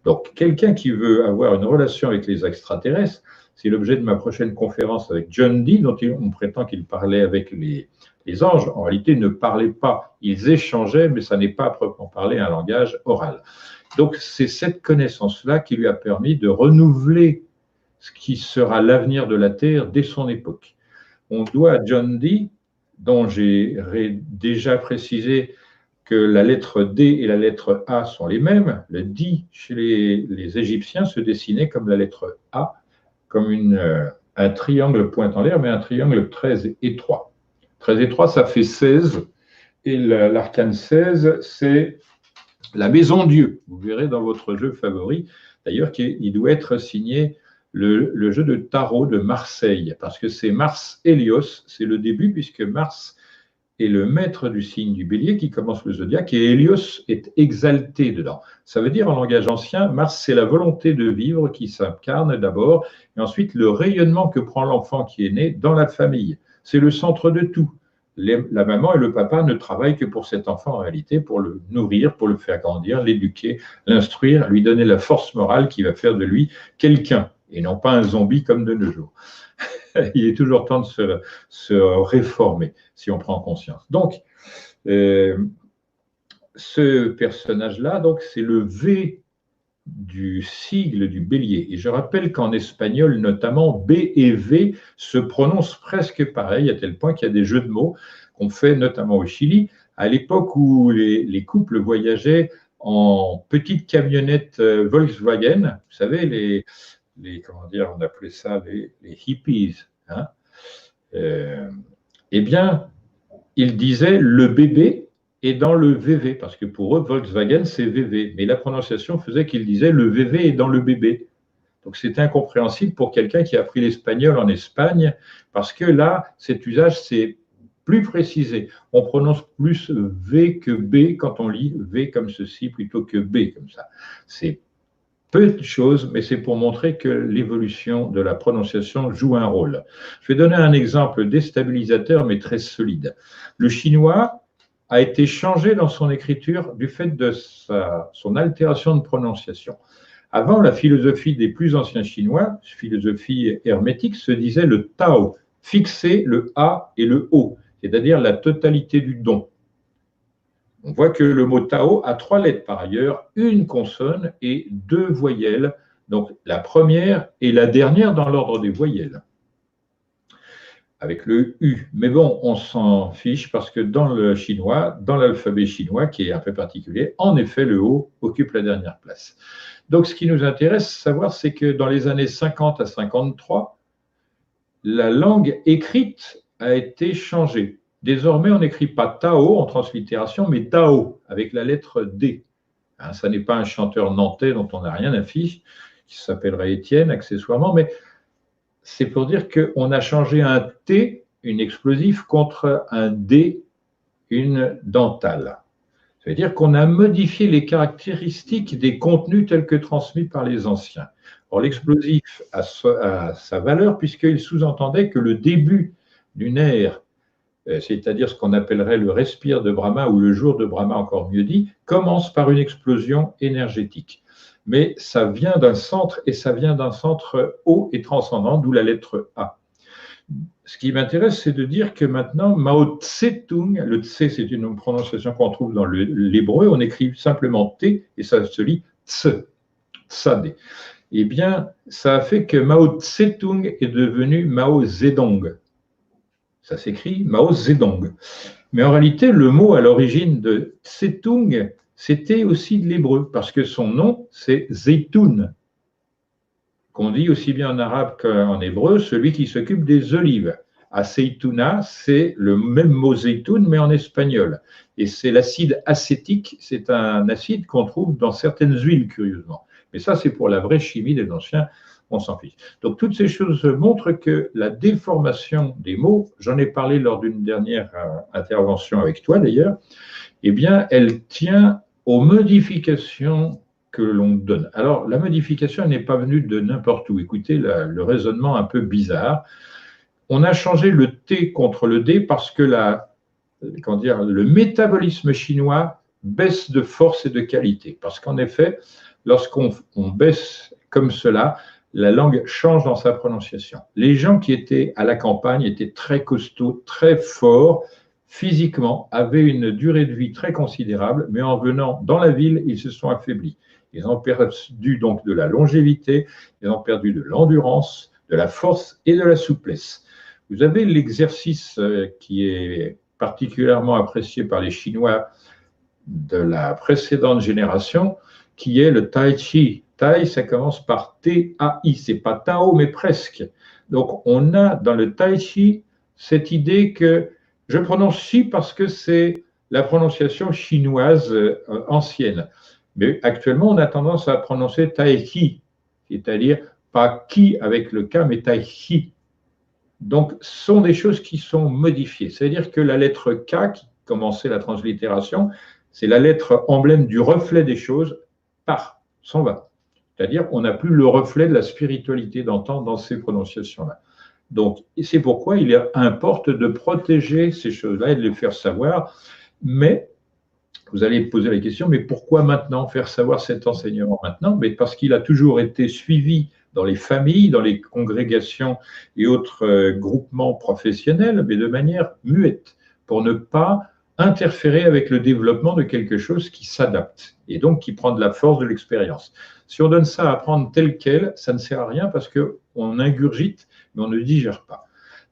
Donc, quelqu'un qui veut avoir une relation avec les extraterrestres, c'est l'objet de ma prochaine conférence avec John Dee, dont on prétend qu'il parlait avec les anges. En réalité, ils ne parlaient pas, ils échangeaient, mais ça n'est pas à proprement parler un langage oral. Donc, c'est cette connaissance-là qui lui a permis de renouveler ce qui sera l'avenir de la Terre dès son époque. On doit à John Dee, dont j'ai déjà précisé que la lettre D et la lettre A sont les mêmes. Le D chez les Égyptiens se dessinait comme la lettre A, comme un triangle point en l'air, mais un triangle très étroit. Très étroit, ça fait 16, et l'arcane 16, c'est la maison Dieu. Vous verrez dans votre jeu favori, d'ailleurs, qu'il doit être signé le jeu de tarot de Marseille, parce que c'est Mars Hélios, c'est le début, puisque Mars est le maître du signe du Bélier qui commence le zodiaque, et Hélios est exalté dedans. Ça veut dire en langage ancien, Mars, c'est la volonté de vivre qui s'incarne d'abord, et ensuite le rayonnement que prend l'enfant qui est né dans la famille. C'est le centre de tout. La maman et le papa ne travaillent que pour cet enfant en réalité, pour le nourrir, pour le faire grandir, l'éduquer, l'instruire, lui donner la force morale qui va faire de lui quelqu'un, et non pas un zombie comme de nos jours. Il est toujours temps de se réformer, si on prend conscience. Donc, ce personnage-là, c'est le V du sigle du bélier. Et je rappelle qu'en espagnol, notamment, B et V se prononcent presque pareil, à tel point qu'il y a des jeux de mots qu'on fait notamment au Chili, à l'époque où les couples voyageaient en petites camionnettes Volkswagen, vous savez, comment dire, on appelait ça les hippies, hein. Eh bien, ils disaient le bébé est dans le VV, parce que pour eux, Volkswagen, c'est VV. Mais la prononciation faisait qu'ils disaient le VV est dans le bébé. Donc c'est incompréhensible pour quelqu'un qui a appris l'espagnol en Espagne, parce que là, cet usage, c'est plus précisé. On prononce plus V que B quand on lit V comme ceci plutôt que B comme ça. C'est peu de choses, mais c'est pour montrer que l'évolution de la prononciation joue un rôle. Je vais donner un exemple déstabilisateur, mais très solide. Le chinois a été changé dans son écriture du fait de son altération de prononciation. Avant, la philosophie des plus anciens Chinois, philosophie hermétique, se disait le Tao, fixer le A et le O, c'est-à-dire la totalité du don. On voit que le mot Tao a 3 lettres par ailleurs, une consonne et 2 voyelles, donc la première et la dernière dans l'ordre des voyelles, avec le U. Mais bon, on s'en fiche parce que dans le chinois, dans l'alphabet chinois, qui est un peu particulier, en effet, le O occupe la dernière place. Donc, ce qui nous intéresse savoir, c'est que dans les années 50 à 53, la langue écrite a été changée. Désormais, on n'écrit pas Tao en translittération, mais Tao, avec la lettre D. Hein, ça n'est pas un chanteur nantais dont on n'a rien à fiche, qui s'appellerait Étienne accessoirement, mais c'est pour dire qu'on a changé un T, une explosive, contre un D, une dentale. Ça veut dire qu'on a modifié les caractéristiques des contenus tels que transmis par les anciens. Or, l'explosif a sa valeur puisqu'il sous-entendait que le début d'une ère, c'est-à-dire ce qu'on appellerait le respire de Brahma ou le jour de Brahma, encore mieux dit, commence par une explosion énergétique. Mais ça vient d'un centre et ça vient d'un centre haut et transcendant, d'où la lettre A. Ce qui m'intéresse, c'est de dire que maintenant, Mao Tse-tung, le Tse, c'est une prononciation qu'on trouve dans l'hébreu, on écrit simplement T et ça se lit Tse, Tsade. Eh bien, ça a fait que Mao Tse-tung est devenu Mao Zedong. Ça s'écrit Mao Zedong. Mais en réalité, le mot à l'origine de Tse-tung, c'était aussi de l'hébreu, parce que son nom, c'est Zeytoun, qu'on dit aussi bien en arabe qu'en hébreu, celui qui s'occupe des olives. Aceituna, c'est le même mot zeytoun, mais en espagnol. Et c'est l'acide acétique, c'est un acide qu'on trouve dans certaines huiles, curieusement. Mais ça, c'est pour la vraie chimie des anciens, on s'en fiche. Donc, toutes ces choses montrent que la déformation des mots, j'en ai parlé lors d'une dernière intervention avec toi d'ailleurs, eh bien, elle tient aux modifications que l'on donne. Alors, la modification n'est pas venue de n'importe où. Écoutez le raisonnement un peu bizarre. On a changé le T contre le D parce que le métabolisme chinois baisse de force et de qualité. Parce qu'en effet, lorsqu'on baisse comme cela, la langue change dans sa prononciation. Les gens qui étaient à la campagne étaient très costauds, très forts, physiquement, avaient une durée de vie très considérable, mais en venant dans la ville, ils se sont affaiblis. Ils ont perdu donc de la longévité, ils ont perdu de l'endurance, de la force et de la souplesse. Vous avez l'exercice qui est particulièrement apprécié par les Chinois de la précédente génération, qui est le Tai Chi. Tai, ça commence par T-A-I, c'est pas Tao, mais presque. Donc, on a dans le Tai Chi cette idée que je prononce Chi parce que c'est la prononciation chinoise ancienne. Mais actuellement, on a tendance à prononcer Tai Chi, c'est-à-dire pas Ki avec le K, mais Tai Chi. Donc, ce sont des choses qui sont modifiées. C'est-à-dire que la lettre K, qui commençait la translittération, c'est la lettre emblème du reflet des choses, s'en va. C'est-à-dire qu'on n'a plus le reflet de la spiritualité d'antan dans ces prononciations-là. Donc, c'est pourquoi il importe de protéger ces choses-là et de les faire savoir. Mais, vous allez poser la question, mais pourquoi maintenant faire savoir cet enseignement maintenant? Mais parce qu'il a toujours été suivi dans les familles, dans les congrégations et autres groupements professionnels, mais de manière muette, pour ne pas interférer avec le développement de quelque chose qui s'adapte et donc qui prend de la force de l'expérience. Si on donne ça à apprendre tel quel, ça ne sert à rien parce qu'on ingurgite, mais on ne digère pas.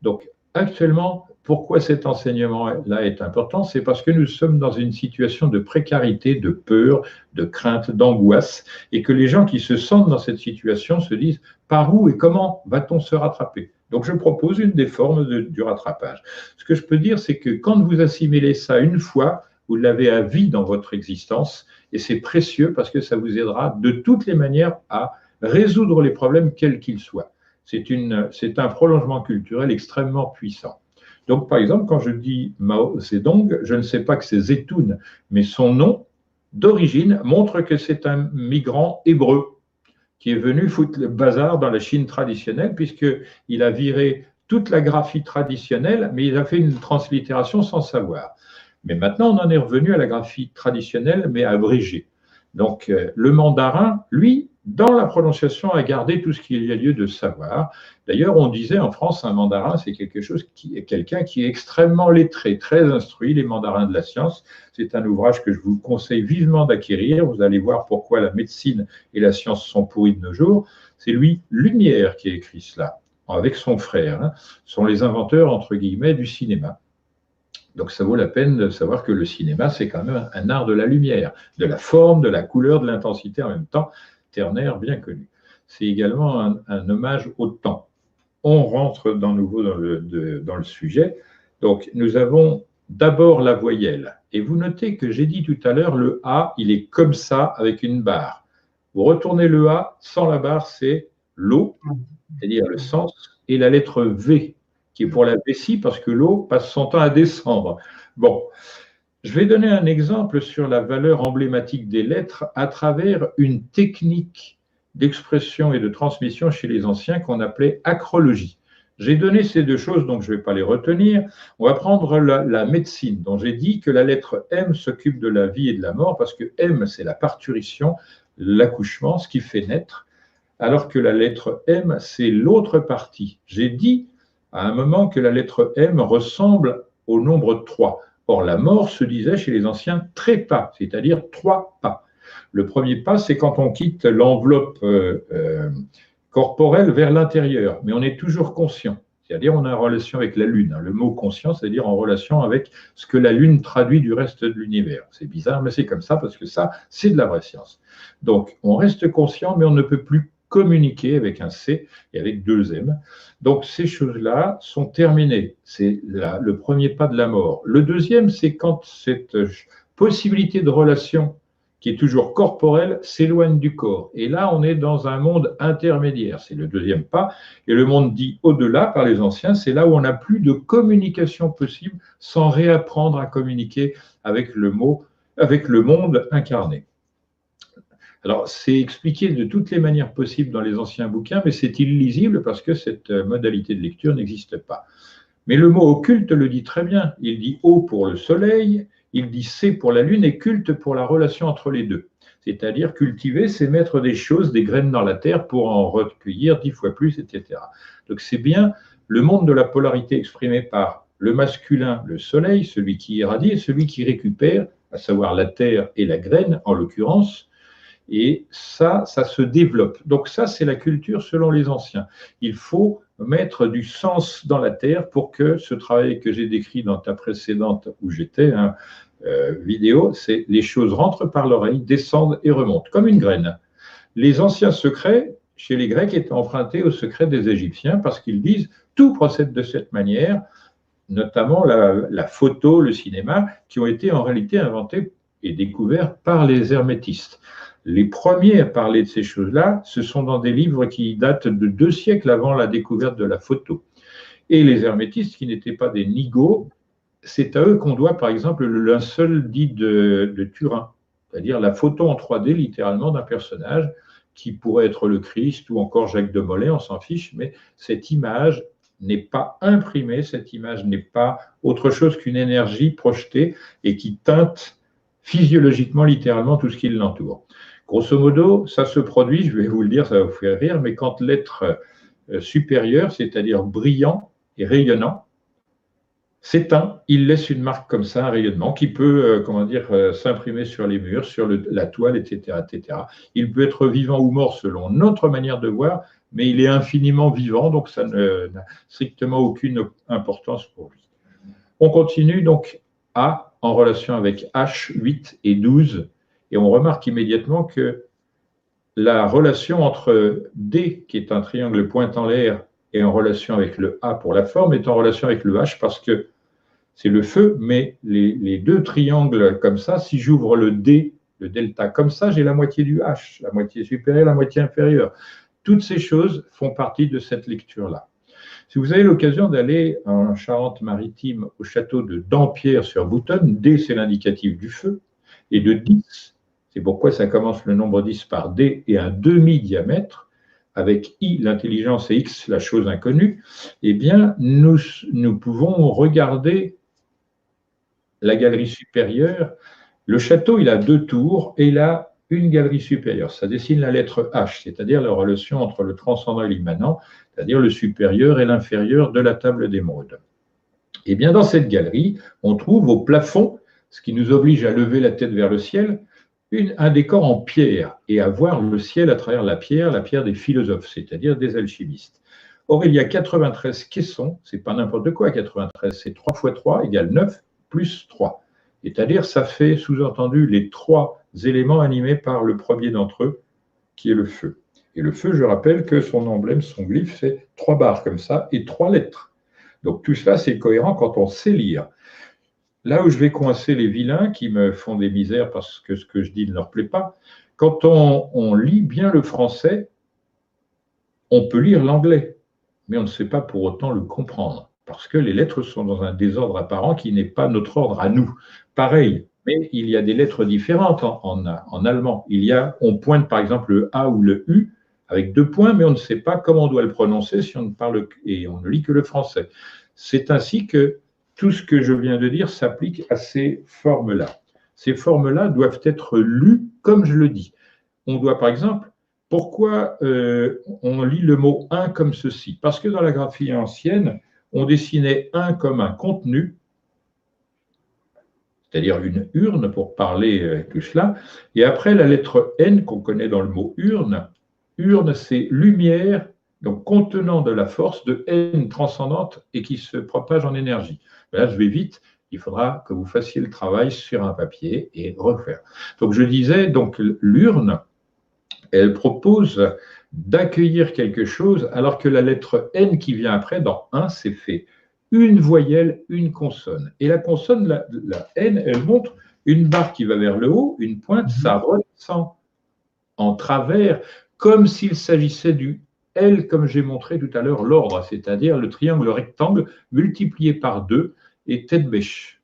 Donc, actuellement, pourquoi cet enseignement-là est important? C'est parce que nous sommes dans une situation de précarité, de peur, de crainte, d'angoisse, et que les gens qui se sentent dans cette situation se disent par où et comment va-t-on se rattraper? Donc, je propose une des formes du rattrapage. Ce que je peux dire, c'est que quand vous assimilez ça une fois, vous l'avez à vie dans votre existence, et c'est précieux parce que ça vous aidera de toutes les manières à résoudre les problèmes quels qu'ils soient. C'est un prolongement culturel extrêmement puissant. Donc, par exemple, quand je dis Mao Zedong, je ne sais pas que c'est Zetoun, mais son nom d'origine montre que c'est un migrant hébreu qui est venu foutre le bazar dans la Chine traditionnelle, puisqu'il a viré toute la graphie traditionnelle, mais il a fait une translittération sans savoir. Mais maintenant, on en est revenu à la graphie traditionnelle, mais abrégée. Donc, le mandarin, lui, dans la prononciation, a gardé tout ce qu'il y a lieu de savoir. D'ailleurs, on disait en France, un mandarin, c'est quelqu'un qui est extrêmement lettré, très instruit, les mandarins de la science. C'est un ouvrage que je vous conseille vivement d'acquérir. Vous allez voir pourquoi la médecine et la science sont pourries de nos jours. C'est lui, Lumière, qui a écrit cela, avec son frère. Hein. Ce sont les inventeurs, entre guillemets, du cinéma. Donc ça vaut la peine de savoir que le cinéma, c'est quand même un art de la lumière, de la forme, de la couleur, de l'intensité en même temps. Terner, bien connu. C'est également un hommage au temps. On rentre dans le sujet. Donc nous avons d'abord la voyelle. Et vous notez que j'ai dit tout à l'heure, le A, il est comme ça, avec une barre. Vous retournez le A, sans la barre, c'est l'eau, c'est-à-dire le sens, et la lettre V, qui est pour la vessie, parce que l'eau passe son temps à descendre. Bon, je vais donner un exemple sur la valeur emblématique des lettres à travers une technique d'expression et de transmission chez les anciens qu'on appelait acrologie. J'ai donné ces deux choses, donc je ne vais pas les retenir. On va prendre la médecine, dont j'ai dit que la lettre M s'occupe de la vie et de la mort, parce que M, c'est la parturition, l'accouchement, ce qui fait naître, alors que la lettre M, c'est l'autre partie. J'ai dit à un moment que la lettre M ressemble au nombre 3. Or, la mort se disait chez les anciens trépas, c'est-à-dire 3 pas. Le premier pas, c'est quand on quitte l'enveloppe corporelle vers l'intérieur, mais on est toujours conscient. C'est-à-dire on est en relation avec la Lune. Le mot conscient, c'est-à-dire en relation avec ce que la Lune traduit du reste de l'univers. C'est bizarre, mais c'est comme ça, parce que ça, c'est de la vraie science. Donc, on reste conscient, mais on ne peut plus communiquer avec un C et avec 2 M. Donc, ces choses-là sont terminées. C'est le premier pas de la mort. Le deuxième, c'est quand cette possibilité de relation qui est toujours corporelle, s'éloigne du corps. Et là, on est dans un monde intermédiaire. C'est le deuxième pas. Et le monde dit au-delà par les anciens, c'est là où on n'a plus de communication possible sans réapprendre à communiquer avec le monde incarné. Alors, c'est expliqué de toutes les manières possibles dans les anciens bouquins, mais c'est illisible parce que cette modalité de lecture n'existe pas. Mais le mot occulte le dit très bien. Il dit O pour le soleil, il dit C pour la lune et culte pour la relation entre les deux. C'est-à-dire cultiver, c'est mettre des choses, des graines dans la terre pour en recueillir 10 fois plus, etc. Donc c'est bien le monde de la polarité exprimé par le masculin, le soleil, celui qui irradie, et celui qui récupère, à savoir la terre et la graine en l'occurrence. Et ça se développe. Donc ça, c'est la culture selon les anciens. Il faut mettre du sens dans la terre pour que ce travail que j'ai décrit dans ta précédente où j'étais, vidéo, c'est les choses rentrent par l'oreille, descendent et remontent, comme une graine. Les anciens secrets, chez les Grecs, étaient empruntés aux secrets des Égyptiens parce qu'ils disent tout procède de cette manière, notamment la photo, le cinéma, qui ont été en réalité inventés et découverts par les hermétistes. Les premiers à parler de ces choses-là, ce sont dans des livres qui datent de 2 siècles avant la découverte de la photo. Et les hermétistes, qui n'étaient pas des nigauds, c'est à eux qu'on doit, par exemple, le linceul dit de Turin, c'est-à-dire la photo en 3D, littéralement, d'un personnage qui pourrait être le Christ ou encore Jacques de Molay, on s'en fiche, mais cette image n'est pas imprimée, cette image n'est pas autre chose qu'une énergie projetée et qui teinte physiologiquement, littéralement, tout ce qui l'entoure. Grosso modo, ça se produit, je vais vous le dire, ça va vous faire rire, mais quand l'être supérieur, c'est-à-dire brillant et rayonnant, s'éteint, il laisse une marque comme ça, un rayonnement, qui peut s'imprimer sur les murs, sur la toile, etc., etc. Il peut être vivant ou mort selon notre manière de voir, mais il est infiniment vivant, donc ça n'a strictement aucune importance pour lui. On continue donc A en relation avec H, 8 et 12, et on remarque immédiatement que la relation entre D, qui est un triangle pointant l'air, et en relation avec le A pour la forme, est en relation avec le H parce que c'est le feu, mais les 2 triangles comme ça, si j'ouvre le D le delta. Comme ça, j'ai la moitié du H, la moitié supérieure, la moitié inférieure. Toutes ces choses font partie de cette lecture-là. Si vous avez l'occasion d'aller en Charente-Maritime au château de Dampierre-sur-Boutonne, D c'est l'indicatif du feu, et de 10, c'est pourquoi ça commence le nombre 10 par D et un demi-diamètre, avec I l'intelligence et X la chose inconnue, eh bien nous pouvons regarder la galerie supérieure. Le château, il a 2 tours et il a une galerie supérieure. Ça dessine la lettre H, c'est-à-dire la relation entre le transcendant et l'immanent, c'est-à-dire le supérieur et l'inférieur de la table d'émeraude. Et bien dans cette galerie, on trouve au plafond, ce qui nous oblige à lever la tête vers le ciel, un décor en pierre et à voir le ciel à travers la pierre des philosophes, c'est-à-dire des alchimistes. Or, il y a 93 caissons, c'est pas n'importe quoi, 93, c'est 3 fois 3 égale 9 plus 3. C'est-à-dire, ça fait sous-entendu les 3 éléments animés par le premier d'entre eux, qui est le feu. Et le feu, je rappelle que son emblème, son glyphe, c'est 3 barres comme ça et 3 lettres. Donc tout cela, c'est cohérent quand on sait lire. Là où je vais coincer les vilains qui me font des misères parce que ce que je dis ne leur plaît pas, quand on lit bien le français, on peut lire l'anglais, mais on ne sait pas pour autant le comprendre, parce que les lettres sont dans un désordre apparent qui n'est pas notre ordre à nous. Pareil, mais il y a des lettres différentes en allemand. On pointe par exemple le A ou le U avec 2 points, mais on ne sait pas comment on doit le prononcer si on ne parle et on ne lit que le français. C'est ainsi que tout ce que je viens de dire s'applique à ces formes-là. Ces formes-là doivent être lues comme je le dis. On doit, par exemple, pourquoi on lit le mot « un » comme ceci? Parce que dans la graphie ancienne, on dessinait « un » comme un contenu, c'est-à-dire une urne pour parler tout cela, et après la lettre « N » qu'on connaît dans le mot « urne », urne c'est lumière, donc contenant de la force de N transcendante et qui se propage en énergie. Là, je vais vite, il faudra que vous fassiez le travail sur un papier et refaire. Donc je disais, donc l'urne, elle propose d'accueillir quelque chose, alors que la lettre N qui vient après, dans 1, c'est fait une voyelle, une consonne. Et la consonne, la N, elle montre une barre qui va vers le haut, une pointe, ça redescend en travers, comme s'il s'agissait du L, comme j'ai montré tout à l'heure, l'ordre, c'est-à-dire le triangle rectangle multiplié par 2 et tête bêche.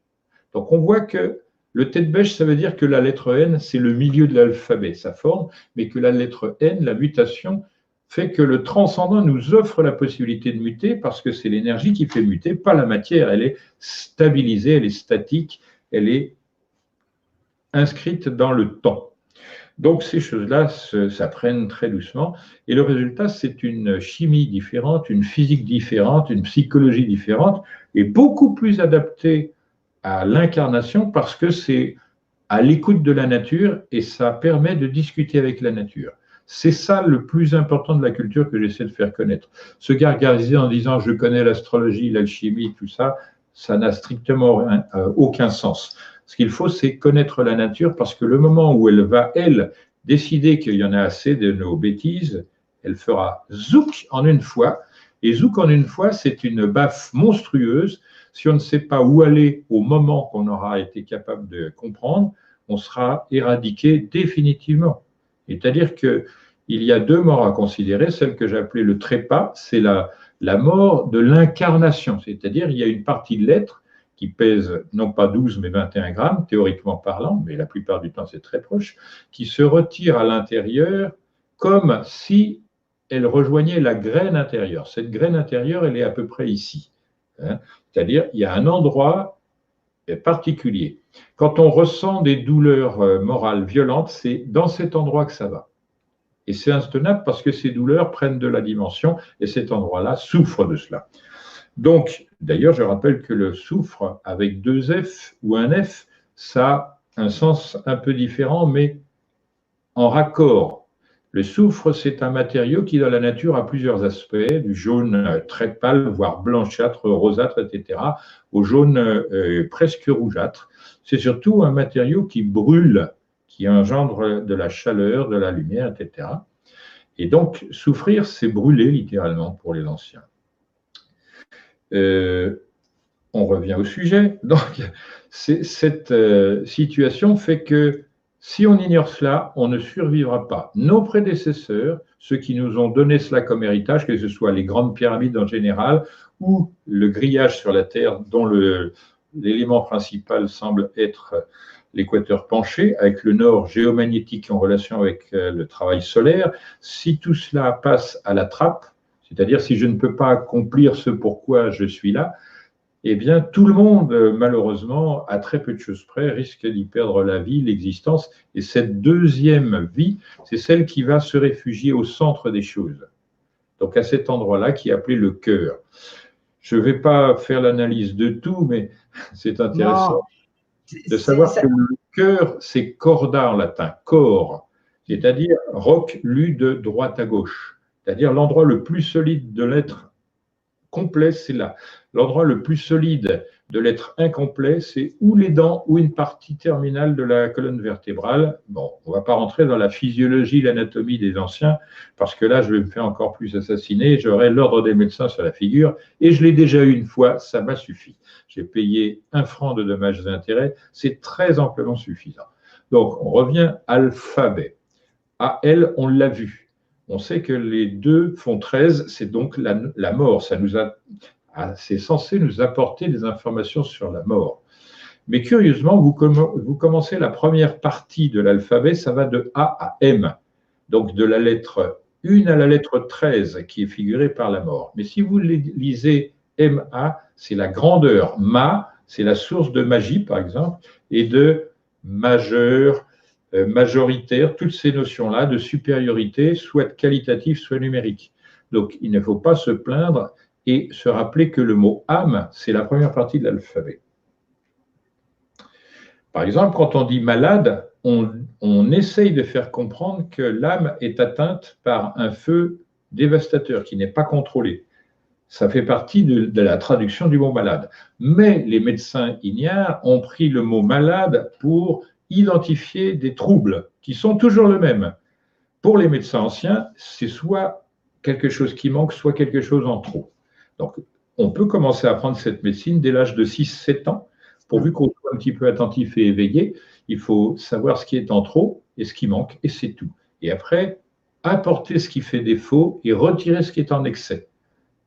Donc on voit que le tête bêche, ça veut dire que la lettre N, c'est le milieu de l'alphabet, sa forme, mais que la lettre N, la mutation, fait que le transcendant nous offre la possibilité de muter parce que c'est l'énergie qui fait muter, pas la matière. Elle est stabilisée, elle est statique, elle est inscrite dans le temps. Donc ces choses-là s'apprennent très doucement et le résultat, c'est une chimie différente, une physique différente, une psychologie différente et beaucoup plus adaptée à l'incarnation parce que c'est à l'écoute de la nature et ça permet de discuter avec la nature. C'est ça le plus important de la culture que j'essaie de faire connaître. Se gargariser en disant je connais l'astrologie, l'alchimie, tout ça, ça n'a strictement aucun sens. Ce qu'il faut, c'est connaître la nature parce que le moment où elle va, elle, décider qu'il y en a assez de nos bêtises, elle fera zouk en une fois. Et zouk en une fois, c'est une baffe monstrueuse. Si on ne sait pas où aller au moment qu'on aura été capable de comprendre, on sera éradiqué définitivement. C'est-à-dire qu'il y a 2 morts à considérer. Celle que j'ai appelée le trépas, c'est la mort de l'incarnation. C'est-à-dire il y a une partie de l'être qui pèse non pas 12 mais 21 grammes, théoriquement parlant, mais la plupart du temps c'est très proche, qui se retire à l'intérieur comme si elle rejoignait la graine intérieure. Cette graine intérieure, elle est à peu près ici. C'est-à-dire il y a un endroit particulier. Quand on ressent des douleurs morales violentes, c'est dans cet endroit que ça va. Et c'est insoutenable parce que ces douleurs prennent de la dimension et cet endroit-là souffre de cela. Donc, d'ailleurs, je rappelle que le soufre avec 2 F ou un F, ça a un sens un peu différent, mais en raccord. Le soufre, c'est un matériau qui, dans la nature, a plusieurs aspects, du jaune très pâle, voire blanchâtre, rosâtre, etc., au jaune presque rougeâtre. C'est surtout un matériau qui brûle, qui engendre de la chaleur, de la lumière, etc. Et donc, souffrir, c'est brûler, littéralement, pour les anciens. On revient au sujet. Donc, cette situation fait que Si on ignore cela, on ne survivra pas. Nos prédécesseurs, ceux qui nous ont donné cela comme héritage, que ce soit les grandes pyramides en général ou le grillage sur la Terre dont l'élément principal semble être l'équateur penché, avec le nord géomagnétique en relation avec le travail solaire, si tout cela passe à la trappe, c'est-à-dire si je ne peux pas accomplir ce pourquoi je suis là, eh bien, tout le monde, malheureusement, à très peu de choses près, risque d'y perdre la vie, l'existence. Et cette deuxième vie, c'est celle qui va se réfugier au centre des choses. Donc, à cet endroit-là, qui est appelé le cœur. Je ne vais pas faire l'analyse de tout, mais c'est intéressant de savoir que le cœur, c'est corda en latin, cor, c'est-à-dire roc lu de droite à gauche. C'est-à-dire l'endroit le plus solide de l'être complet, c'est là. L'endroit le plus solide de l'être incomplet, c'est ou les dents ou une partie terminale de la colonne vertébrale. Bon, on ne va pas rentrer dans la physiologie, l'anatomie des anciens, parce que là, je vais me faire encore plus assassiner. J'aurai l'ordre des médecins sur la figure, et je l'ai déjà eu une fois, ça m'a suffi. J'ai payé 1 franc de dommages et intérêts, c'est très amplement suffisant. Donc, on revient à l'alphabet. AL, on l'a vu. On sait que les 2 font 13, c'est donc la mort. C'est censé nous apporter des informations sur la mort. Mais curieusement, vous commencez la première partie de l'alphabet, ça va de A à M, donc de la lettre 1 à la lettre 13 qui est figurée par la mort. Mais si vous lisez MA, c'est la grandeur. Ma, c'est la source de magie, par exemple, et de majeur, majoritaire, toutes ces notions-là de supériorité, soit qualitative, soit numérique. Donc, il ne faut pas se plaindre et se rappeler que le mot âme, c'est la première partie de l'alphabet. Par exemple, quand on dit malade, on essaye de faire comprendre que l'âme est atteinte par un feu dévastateur qui n'est pas contrôlé. Ça fait partie de la traduction du mot malade. Mais les médecins ignares ont pris le mot malade pour identifier des troubles qui sont toujours le même. Pour les médecins anciens, c'est soit quelque chose qui manque, soit quelque chose en trop. Donc, on peut commencer à apprendre cette médecine dès l'âge de 6-7 ans. Pourvu qu'on soit un petit peu attentif et éveillé, il faut savoir ce qui est en trop et ce qui manque, et c'est tout. Et après, apporter ce qui fait défaut et retirer ce qui est en excès.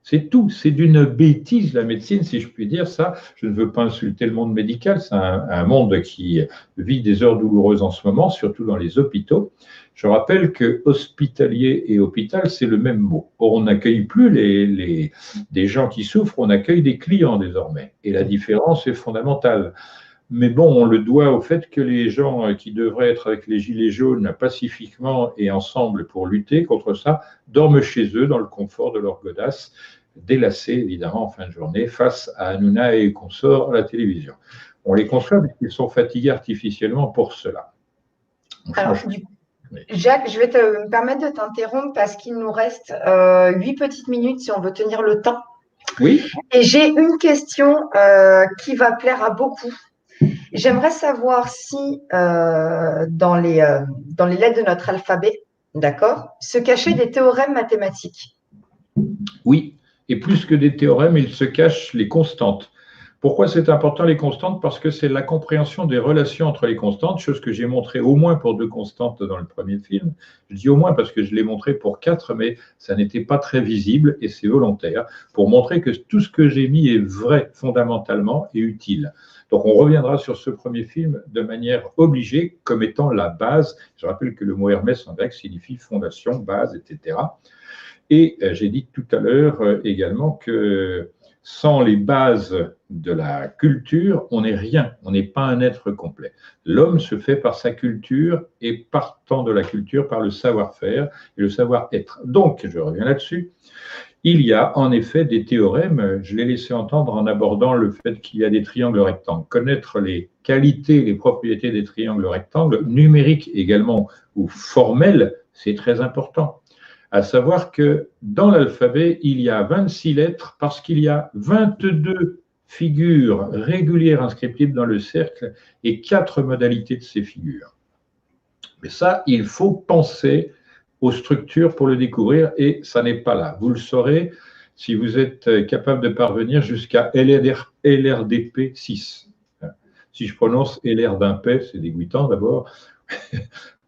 C'est tout, c'est d'une bêtise la médecine, si je puis dire ça. Je ne veux pas insulter le monde médical, c'est un monde qui vit des heures douloureuses en ce moment, surtout dans les hôpitaux. Je rappelle que hospitalier et hôpital, c'est le même mot. Or, on n'accueille plus des gens qui souffrent, on accueille des clients désormais. Et la différence est fondamentale. Mais bon, on le doit au fait que les gens qui devraient être avec les gilets jaunes pacifiquement et ensemble pour lutter contre ça, dorment chez eux dans le confort de leur godasse, délassés évidemment en fin de journée face à Hanouna et consorts à la télévision. On les conçoit parce qu'ils sont fatigués artificiellement pour cela. Alors, Jacques, je vais me permettre de t'interrompre parce qu'il nous reste 8 petites minutes si on veut tenir le temps. Oui. Et j'ai une question qui va plaire à beaucoup. J'aimerais savoir si dans les lettres de notre alphabet, d'accord, se cachaient des théorèmes mathématiques. Oui, et plus que des théorèmes, il se cache les constantes. Pourquoi c'est important les constantes? Parce que c'est la compréhension des relations entre les constantes, chose que j'ai montré au moins pour 2 constantes dans le premier film. Je dis au moins parce que je l'ai montré pour 4, mais ça n'était pas très visible et c'est volontaire, pour montrer que tout ce que j'ai mis est vrai fondamentalement et utile. Donc on reviendra sur ce premier film de manière obligée comme étant la base. Je rappelle que le mot Hermès en grec signifie fondation, base, etc. Et j'ai dit tout à l'heure également que sans les bases de la culture, on n'est rien, on n'est pas un être complet. L'homme se fait par sa culture et partant de la culture par le savoir-faire et le savoir-être. Donc, je reviens là-dessus, il y a en effet des théorèmes, je l'ai laissé entendre en abordant le fait qu'il y a des triangles rectangles. Connaître les qualités, les propriétés des triangles rectangles, numériques également ou formels, c'est très important. À savoir que dans l'alphabet, il y a 26 lettres parce qu'il y a 22 figures régulières inscriptibles dans le cercle et 4 modalités de ces figures. Mais ça, il faut penser aux structures pour le découvrir et ça n'est pas là. Vous le saurez si vous êtes capable de parvenir jusqu'à LRDP 6. Si je prononce LR d'un P, c'est dégoûtant d'abord,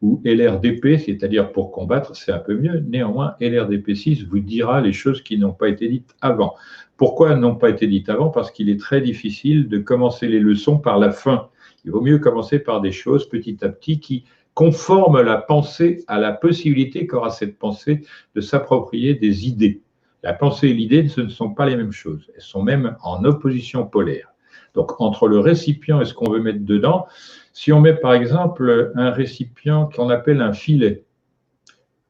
ou LRDP, c'est-à-dire pour combattre, c'est un peu mieux. Néanmoins, LRDP6 vous dira les choses qui n'ont pas été dites avant. Pourquoi elles n'ont pas été dites avant? Parce qu'il est très difficile de commencer les leçons par la fin. Il vaut mieux commencer par des choses petit à petit qui conforment la pensée à la possibilité qu'aura cette pensée de s'approprier des idées. La pensée et l'idée, ce ne sont pas les mêmes choses. Elles sont même en opposition polaire. Donc, entre le récipient et ce qu'on veut mettre dedans, si on met par exemple un récipient qu'on appelle un filet,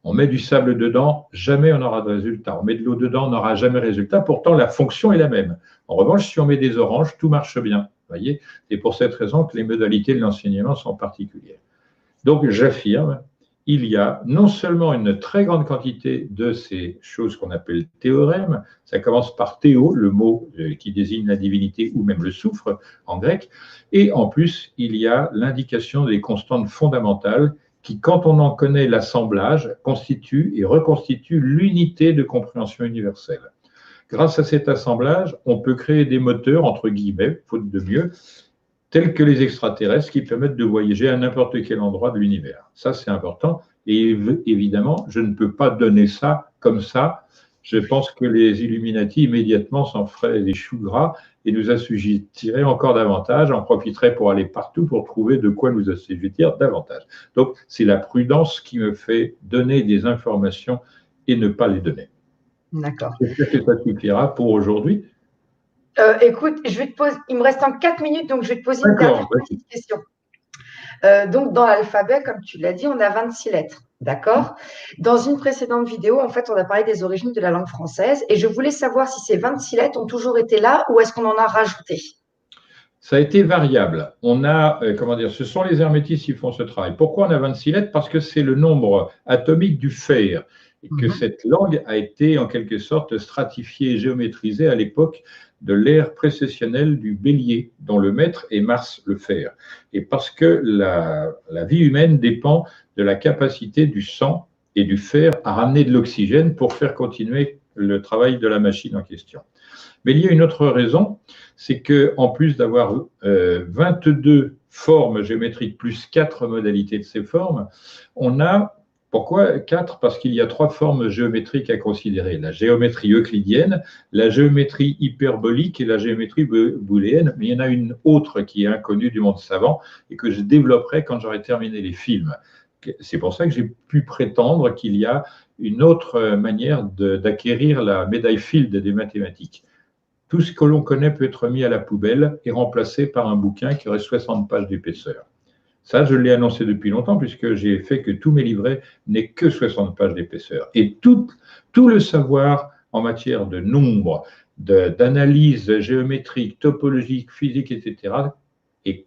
on met du sable dedans, jamais on n'aura de résultat. On met de l'eau dedans, on n'aura jamais de résultat. Pourtant, la fonction est la même. En revanche, si on met des oranges, tout marche bien. Voyez, c'est pour cette raison que les modalités de l'enseignement sont particulières. Donc, j'affirme, il y a non seulement une très grande quantité de ces choses qu'on appelle théorèmes, ça commence par théo, le mot qui désigne la divinité ou même le soufre en grec, et en plus, il y a l'indication des constantes fondamentales qui, quand on en connaît l'assemblage, constitue et reconstitue l'unité de compréhension universelle. Grâce à cet assemblage, on peut créer des moteurs, entre guillemets, faute de mieux, tels que les extraterrestres qui permettent de voyager à n'importe quel endroit de l'univers. Ça, c'est important. Et évidemment, je ne peux pas donner ça comme ça. Je pense que les Illuminati, immédiatement, s'en feraient des choux gras et nous assujettiraient encore davantage, en profiteraient pour aller partout pour trouver de quoi nous assujettir davantage. Donc, c'est la prudence qui me fait donner des informations et ne pas les donner. D'accord. J'espère que ça suffira pour aujourd'hui. Écoute, il me reste en 4 minutes, donc je vais te poser une dernière petite question. Donc, dans l'alphabet, comme tu l'as dit, on a 26 lettres, d'accord? Dans une précédente vidéo, en fait, on a parlé des origines de la langue française et je voulais savoir si ces 26 lettres ont toujours été là ou est-ce qu'on en a rajouté? Ça a été variable. On a, ce sont les hermétistes qui font ce travail. Pourquoi on a 26 lettres? Parce que c'est le nombre atomique du fer et que cette langue a été en quelque sorte stratifiée et géométrisée à l'époque de l'ère précessionnelle du Bélier, dont le maître est Mars, le fer. Et parce que la vie humaine dépend de la capacité du sang et du fer à ramener de l'oxygène pour faire continuer le travail de la machine en question. Mais il y a une autre raison, c'est qu'en plus d'avoir 22 formes géométriques plus 4 modalités de ces formes, on a, pourquoi 4? Parce qu'il y a 3 formes géométriques à considérer, la géométrie euclidienne, la géométrie hyperbolique et la géométrie booléenne, mais il y en a une autre qui est inconnue du monde savant et que je développerai quand j'aurai terminé les films. C'est pour ça que j'ai pu prétendre qu'il y a une autre manière d'acquérir la médaille Fields des mathématiques. Tout ce que l'on connaît peut être mis à la poubelle et remplacé par un bouquin qui aurait 60 pages d'épaisseur. Ça, je l'ai annoncé depuis longtemps puisque j'ai fait que tous mes livrets n'aient que 60 pages d'épaisseur. Et tout le savoir en matière de nombre, d'analyse géométrique, topologique, physique, etc. est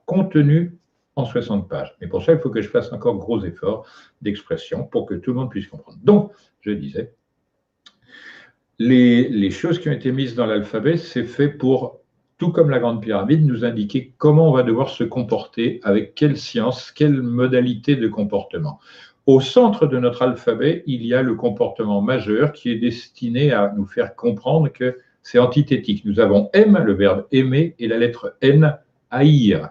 contenu en 60 pages. Mais pour ça, il faut que je fasse encore gros efforts d'expression pour que tout le monde puisse comprendre. Donc, je disais, les choses qui ont été mises dans l'alphabet, c'est fait pour, tout comme la Grande Pyramide, nous indiquer comment on va devoir se comporter, avec quelle science, quelle modalité de comportement. Au centre de notre alphabet, il y a le comportement majeur qui est destiné à nous faire comprendre que c'est antithétique. Nous avons M, le verbe aimer, et la lettre N, haïr.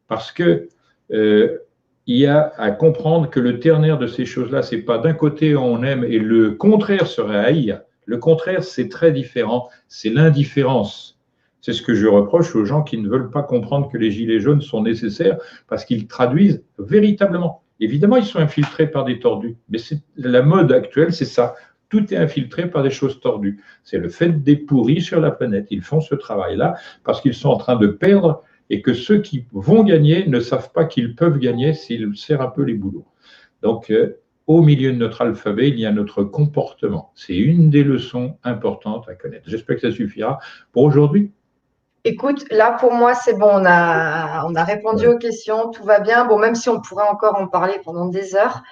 Parce que il y a à comprendre que le ternaire de ces choses-là, c'est pas d'un côté on aime et le contraire serait haïr. Le contraire, c'est très différent, c'est l'indifférence. C'est ce que je reproche aux gens qui ne veulent pas comprendre que les gilets jaunes sont nécessaires parce qu'ils traduisent véritablement. Évidemment, ils sont infiltrés par des tordus, mais la mode actuelle, c'est ça. Tout est infiltré par des choses tordues. C'est le fait des pourris sur la planète. Ils font ce travail-là parce qu'ils sont en train de perdre et que ceux qui vont gagner ne savent pas qu'ils peuvent gagner s'ils serrent un peu les boulots. Donc, au milieu de notre alphabet, il y a notre comportement. C'est une des leçons importantes à connaître. J'espère que ça suffira pour aujourd'hui. Écoute, là, pour moi, c'est bon. On a répondu aux questions. Tout va bien. Bon, même si on pourrait encore en parler pendant des heures,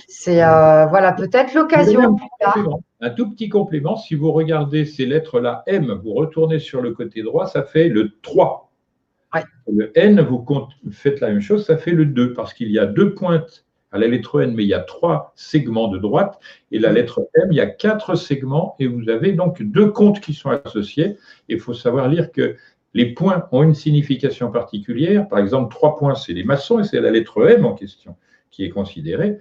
c'est voilà, peut-être l'occasion plus tard. Un tout petit complément. Si vous regardez ces lettres-là, M, vous retournez sur le côté droit, ça fait le 3. Ouais. Le N, vous faites la même chose, ça fait le 2, parce qu'il y a 2 pointes à la lettre N, mais il y a 3 segments de droite, et la lettre M, il y a 4 segments, et vous avez donc 2 comptes qui sont associés. Il faut savoir lire que Les points ont une signification particulière. Par exemple, 3 points, c'est les maçons et c'est la lettre M en question qui est considérée.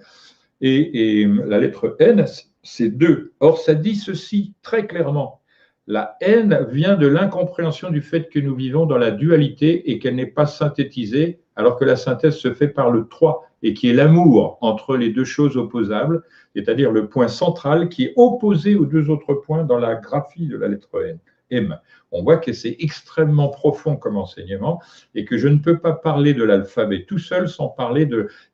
Et la lettre N, c'est 2. Or, ça dit ceci très clairement. La haine vient de l'incompréhension du fait que nous vivons dans la dualité et qu'elle n'est pas synthétisée, alors que la synthèse se fait par le 3 et qui est l'amour entre les deux choses opposables, c'est-à-dire le point central qui est opposé aux deux autres points dans la graphie de la lettre N. M. On voit que c'est extrêmement profond comme enseignement et que je ne peux pas parler de l'alphabet tout seul sans parler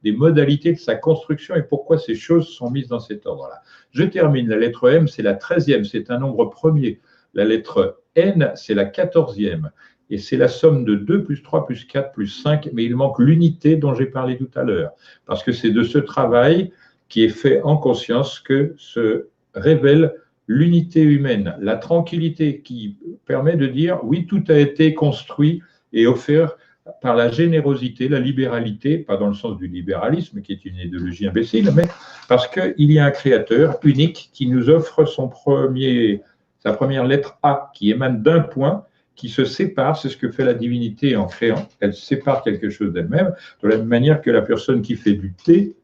des modalités de sa construction et pourquoi ces choses sont mises dans cet ordre-là. Je termine. La lettre M, c'est la 13e, c'est un nombre premier. La lettre N, c'est la 14e. Et c'est la somme de 2 plus 3 plus 4 plus 5, mais il manque l'unité dont j'ai parlé tout à l'heure. Parce que c'est de ce travail qui est fait en conscience que se révèle l'unité humaine, la tranquillité qui permet de dire oui, tout a été construit et offert par la générosité, la libéralité, pas dans le sens du libéralisme qui est une idéologie imbécile, mais parce qu'il y a un créateur unique qui nous offre sa première lettre A qui émane d'un point qui se sépare, c'est ce que fait la divinité en créant, elle sépare quelque chose d'elle-même, de la même manière que la personne qui fait du thé,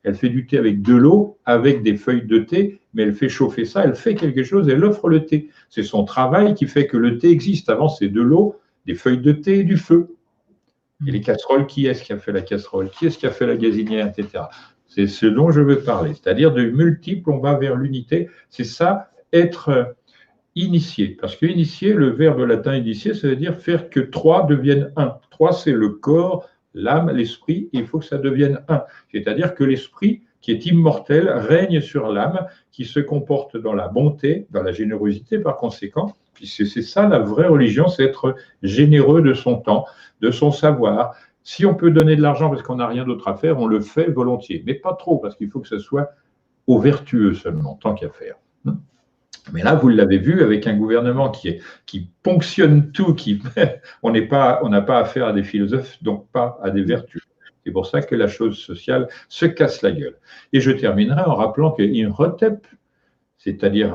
elle fait du thé avec de l'eau, avec des feuilles de thé, mais elle fait chauffer ça, elle fait quelque chose, elle offre le thé. C'est son travail qui fait que le thé existe. Avant, c'est de l'eau, des feuilles de thé et du feu. Et les casseroles, qui est-ce qui a fait la casserole? Qui est-ce qui a fait la gazinière, etc. C'est ce dont je veux parler. C'est-à-dire de multiples, on va vers l'unité. C'est ça, être initié. Parce que initié, le verbe latin initié, ça veut dire faire que 3 deviennent 1. 3, c'est le corps, l'âme, l'esprit, il faut que ça devienne 1. C'est-à-dire que l'esprit, qui est immortel, règne sur l'âme, qui se comporte dans la bonté, dans la générosité par conséquent. C'est ça la vraie religion, c'est être généreux de son temps, de son savoir. Si on peut donner de l'argent parce qu'on n'a rien d'autre à faire, on le fait volontiers, mais pas trop, parce qu'il faut que ce soit aux vertueux seulement, tant qu'à faire. Mais là, vous l'avez vu, avec un gouvernement qui ponctionne tout, on n'a pas affaire à des philosophes, donc pas à des vertus. C'est pour ça que la chose sociale se casse la gueule. Et je terminerai en rappelant que Imhotep, c'est-à-dire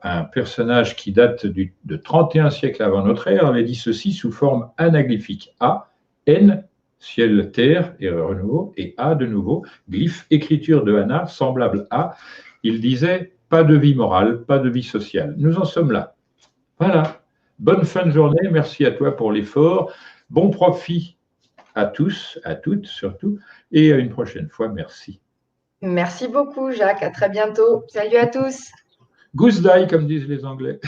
un personnage qui date de 31 siècles avant notre ère, avait dit ceci sous forme anaglyphique. A, N, ciel, terre, et renouveau, et A de nouveau, glyphe, écriture de Anna, semblable à. Il disait pas de vie morale, pas de vie sociale. Nous en sommes là. Voilà. Bonne fin de journée. Merci à toi pour l'effort. Bon profit à tous, à toutes surtout, et à une prochaine fois. Merci. Merci beaucoup, Jacques. À très bientôt. Salut à tous. Goose die, comme disent les Anglais.